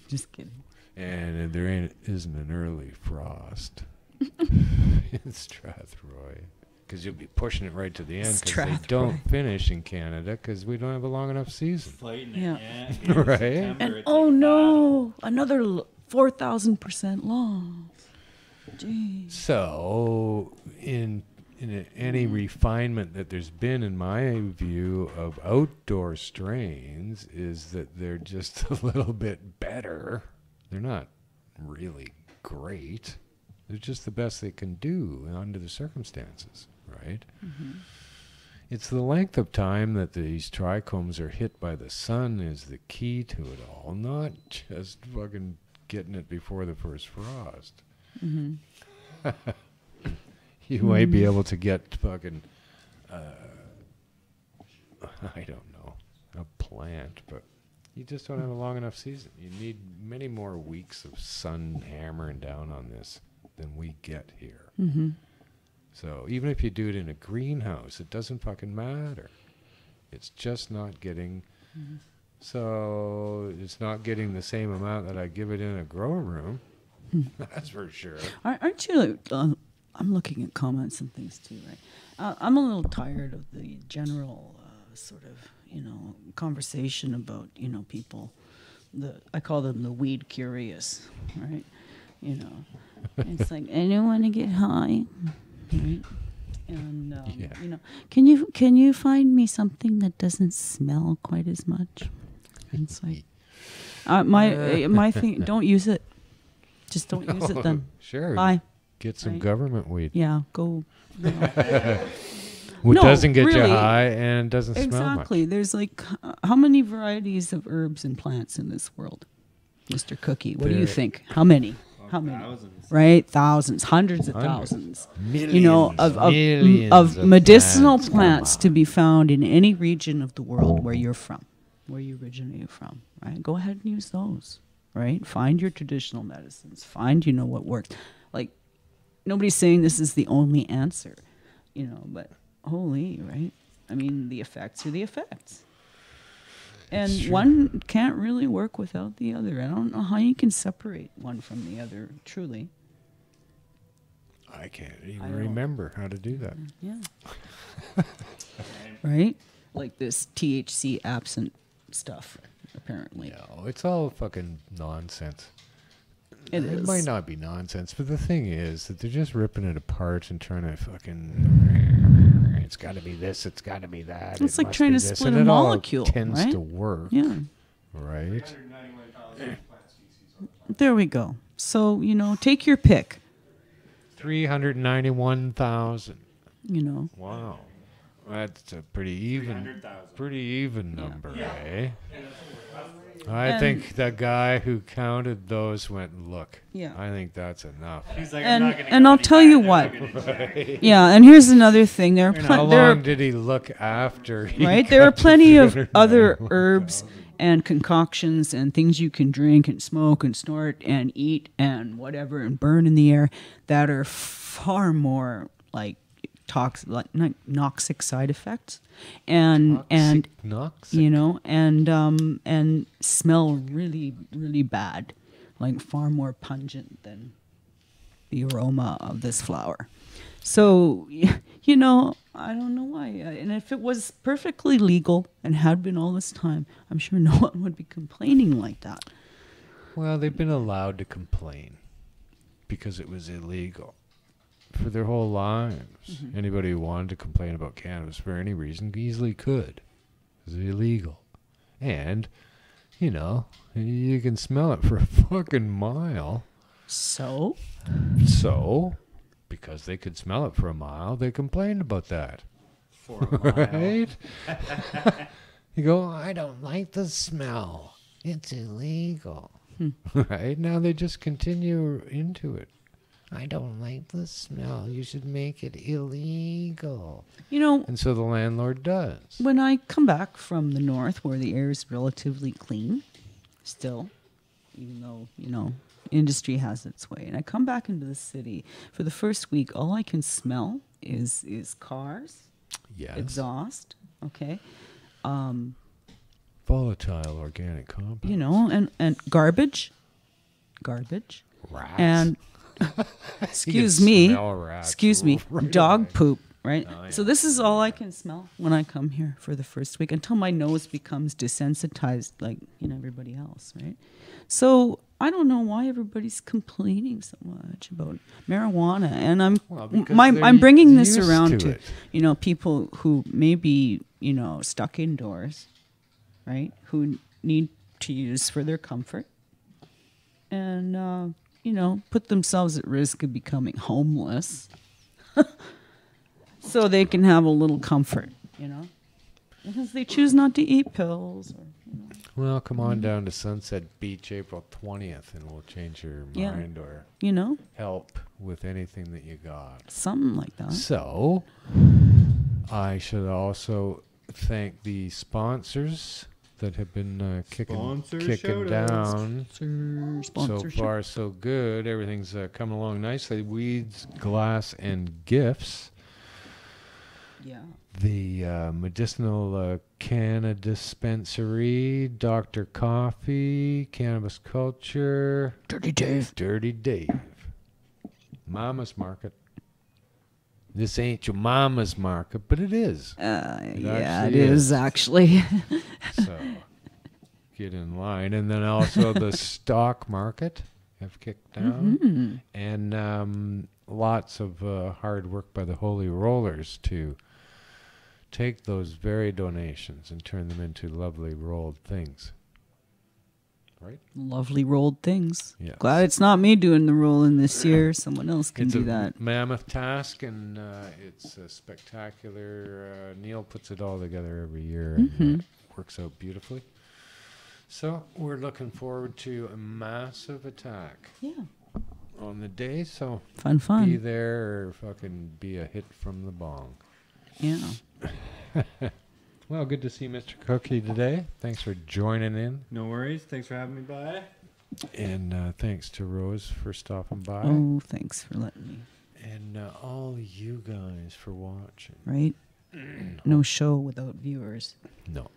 Just kidding. and there isn't an early frost in Strathroy. Because you'll be pushing it right to the end because they don't finish in Canada because we don't have a long enough season. Fighting Yeah. it, yeah. Right. September, And it's oh like a no, another 4,000% long. Jeez. So, in any refinement that there's been, in my view, of outdoor strains, is that they're just a little bit better. They're not really great. They're just the best they can do under the circumstances, right? Mm-hmm. It's the length of time that these trichomes are hit by the sun is the key to it all, not just fucking getting it before the first frost. Mm-hmm. You might be able to get fucking, I don't know, a plant, but you just don't have a long enough season. You need many more weeks of sun hammering down on this than we get here. Mm-hmm. So even if you do it in a greenhouse, it doesn't fucking matter. It's just not getting, so it's not getting the same amount that I give it in a grow room. That's for sure. Aren't you? I'm looking at comments and things too, right? I'm a little tired of the general sort of, conversation about, people. I call them the weed curious, right? It's like I don't want to get high, right? And Yeah. can you find me something that doesn't smell quite as much? And it's like my thing. Don't use it. Just don't use it then. Sure. Bye. Get some Right. government weed. Yeah, go. What No, doesn't get you really. high and doesn't smell much. Exactly. There's like how many varieties of herbs and plants in this world, Mr. Cookie? What do you There- think? How many? How many? Thousands. Right? Thousands, hundreds of Hundreds. thousands. Millions, Of millions of medicinal plants, plants come to be found in any region of the world where you're from, where you originate from. Right? Go ahead and use those. Right? Find your traditional medicines. Find what works. Like nobody's saying this is the only answer, but holy, right? I mean, the effects are the effects. And true. one can't really work without the other. I don't know how you can separate one from the other, truly. I can't I even don't- remember how to do that. Yeah. Right? Like this THC absent stuff, apparently. No, it's all fucking nonsense. It It is. might not be nonsense, but the thing is that they're just ripping it apart and trying to fucking. It's got to be this. It's got to be that. It's it like must trying be to this, split and a it all molecule, tends right? to work, Yeah. right? 399,000 plant species on the planet. There we go. So, take your pick, 391,000. Wow. That's a pretty even 300,000. number, eh? I And- think the guy who counted those went, look, Yeah. I think that's enough. He's like, And- I'm not gonna and go I'll any tell you higher, what. I'm gonna- Yeah, and here's another thing. There are How there are long did he look after he right? There are got to plenty of 391,000? other herbs and concoctions and things you can drink and smoke and snort and eat and whatever and burn in the air that are far more like noxic side effects and Noxic. and smell really really bad, like far more pungent than the aroma of this flower. So, I don't know why. And if it was perfectly legal and had been all this time, I'm sure no one would be complaining like that. Well, they've been allowed to complain because it was illegal for their whole lives. Mm-hmm. Anybody who wanted to complain about cannabis for any reason easily could. It's illegal. And, you can smell it for a fucking mile. So, So, because they could smell it for a mile, they complained about that. For a while. Right? You go, I don't like the smell. It's illegal. Right? Now they just continue into it. I don't like the smell. You should make it illegal. And so the landlord does. when I come back from the north where the air is relatively clean, still, even though, industry has its way, and I come back into the city, for the first week, all I can smell is cars Yes. exhaust. Okay. Volatile organic compounds. You know, and garbage. Rats. And excuse me, dog poop, right? Oh, So yeah. this is all I can smell when I come here for the first week until my nose becomes desensitized like, you know, everybody else, right? So I don't know why everybody's complaining so much about marijuana, and because I'm bringing this used around to to it. you know, people who may be, you know, stuck indoors, right? Who need to use for their comfort, and you know, put themselves at risk of becoming homeless, so they can have a little comfort, you know, because they choose not to eat pills. Or, you know. Well, come on down to Sunset Beach April 20th and we'll change your Yeah. mind or You know, help with anything that you got. something like that. So, I should also thank the sponsors that have been kicking shout-outs. down. So Sponsorship. far, so good. Everything's coming along nicely. Weeds, Glass, and Gifts. Yeah. The Medicinal Canna Dispensary, Dr. Coffee, Cannabis Culture, Dirty Dave. Mama's Market. This ain't your mama's market, but it is. Yeah, it actually is is. actually. So get in line. And then also the stock market have kicked down. And lots of hard work by the Holy Rollers to take those very donations and turn them into lovely rolled things. Right? Lovely rolled things. Yes. Glad it's not me doing the rolling this year. Someone else can It's do a that. mammoth task, and it's spectacular. Neil puts it all together every year, and it works out beautifully. So we're looking forward to a massive attack Yeah. on the day. So Fun. be there or fucking be a hit from the bong. Yeah. Well, good to see Mr. Cookie today. Thanks for joining in. No worries. Thanks for having me by. And thanks to Rose for stopping by. Oh, thanks for letting me. And all you guys for watching. Right? No show without viewers. No.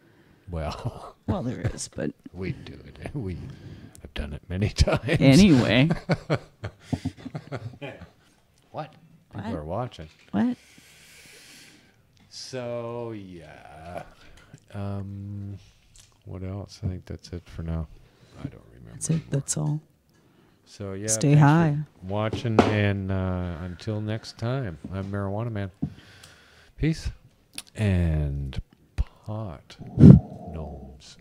Well, Well, there is, but we do it. We have done it many times. anyway. What? People What? are watching. What? So, yeah. What else? I think that's it for now. I don't remember. That's it. That's all. So, yeah. Stay thanks for high. watching, and until next time, I'm Marijuana Man. Peace. And pot gnomes.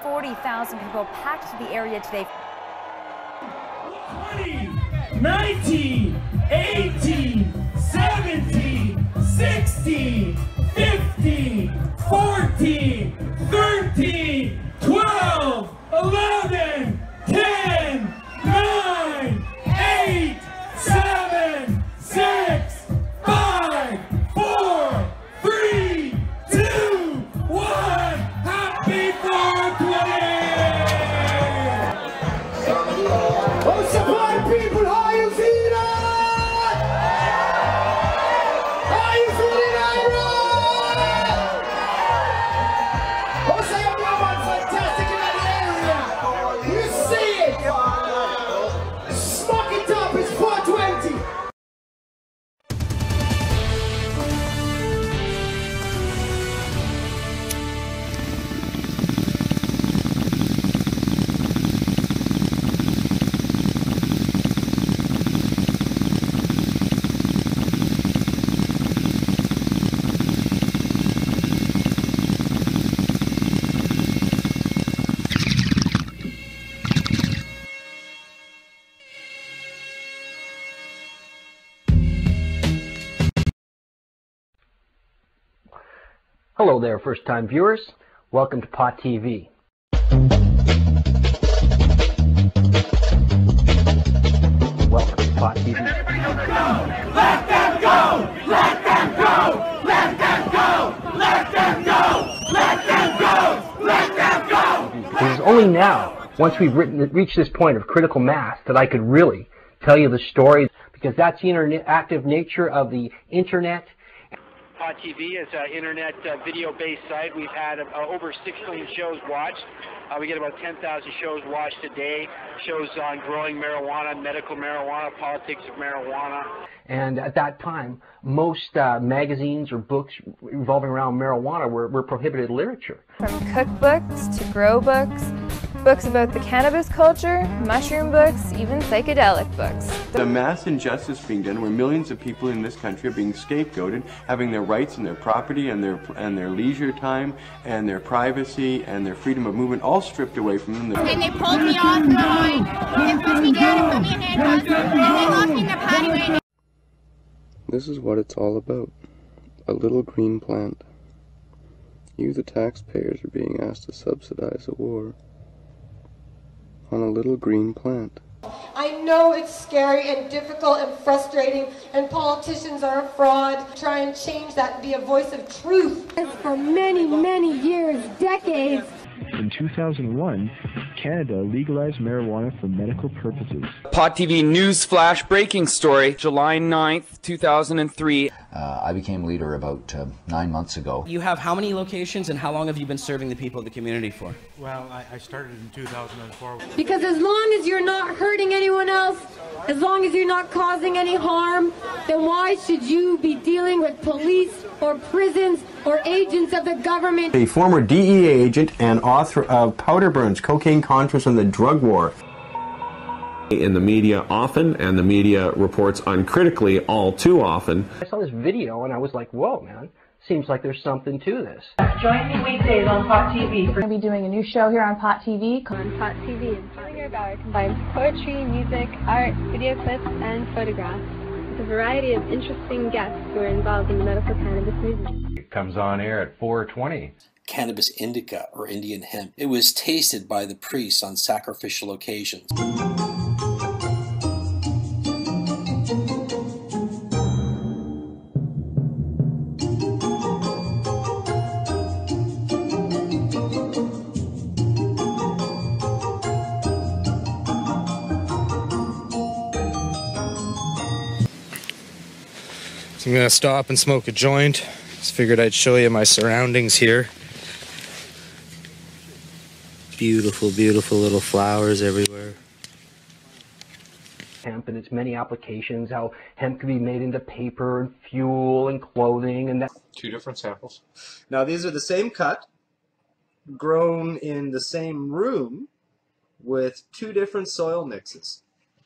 $40,000 people packed the area today. 20, 19, 18, 17, 16, 15, 14, 13, 12, 11, 10, 9, 8, 7, 6, 5, 4, 3, 2, 1. Happy 420! Oh, supply people, how you feeling? How you feeling, Ira? Oh, say your woman fantastic in that area. You see it. Smoke it up, it's 420. Hello there, first-time viewers. Welcome to Pot TV. Welcome to Pot TV. Let them go! Let them go! Let them go! Let them go! Let them go! Let them go! It is only now, once we've reached this point of critical mass, that I could really tell you the story, because that's the interactive nature of the internet. Pod TV is an internet video-based site. We've had over 6 million shows watched. We get about 10,000 shows watched a day. Shows on growing marijuana, medical marijuana, politics of marijuana. And at that time, most magazines or books revolving around marijuana were prohibited literature. From cookbooks to grow books, books about the cannabis culture, mushroom books, even psychedelic books. The mass injustice being done where millions of people in this country are being scapegoated, having their rights and their property and their leisure time and their privacy and their freedom of movement all stripped away from them. And they pulled me off the line, and pushed me down and put me in handcuffs, and they locked me in the patio. This is what it's all about. A little green plant. You, the taxpayers, are being asked to subsidize a war on a little green plant. I know it's scary and difficult and frustrating, and politicians are a fraud. Try and change that and be a voice of truth. For many, many years, decades. In 2001, Canada legalized marijuana for medical purposes. Pod TV News Flash breaking story, July 9th, 2003. I became leader about 9 months ago. You have how many locations and how long have you been serving the people of the community for? Well, I started in 2004. Because as long as you're not hurting anyone else, as long as you're not causing any harm, then why should you be dealing with police or prisons or agents of the government? A former DEA agent and author of Powder Burns, Cocaine Contras and the Drug War. In the media often, and the media reports uncritically all too often. I saw this video and I was like, whoa, man, seems like there's something to this. Join me weekdays on Pot TV. We're going to be doing a new show here on Pot TV. On Pot TV, Springer Bauer combines poetry, music, art, video clips, and photographs with a variety of interesting guests who are involved in the medical cannabis movement. It comes on air at 420. Cannabis indica, or Indian hemp. It was tasted by the priests on sacrificial occasions. I'm gonna stop and smoke a joint. Just figured I'd show you my surroundings here. Beautiful, beautiful little flowers everywhere. Hemp and its many applications, how hemp can be made into paper and fuel and clothing and that. 2 different samples. Now these are the same cut, grown in the same room with 2 different soil mixes.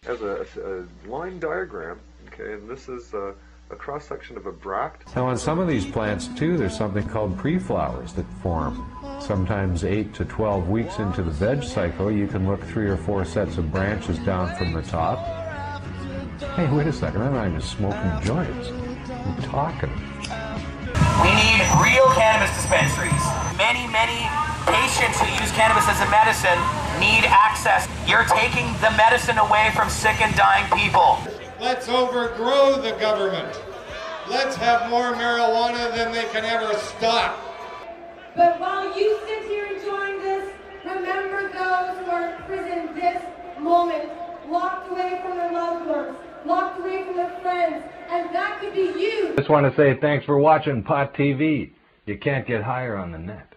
As a line diagram, okay, and this is a cross-section of a bract. Now on some of these plants too, there's something called pre-flowers that form. Sometimes 8 to 12 weeks into the veg cycle, you can look 3 or 4 sets of branches down from the top. Hey, wait a second, I'm not even smoking joints. I'm talking. We need real cannabis dispensaries. Many patients who use cannabis as a medicine need access. You're taking the medicine away from sick and dying people. Let's overgrow the government. Let's have more marijuana than they can ever stop. But while you sit here enjoying this, remember those who are in prison this moment, locked away from their loved ones, locked away from their friends, and that could be you. Just want to say thanks for watching Pot TV. You can't get higher on the net.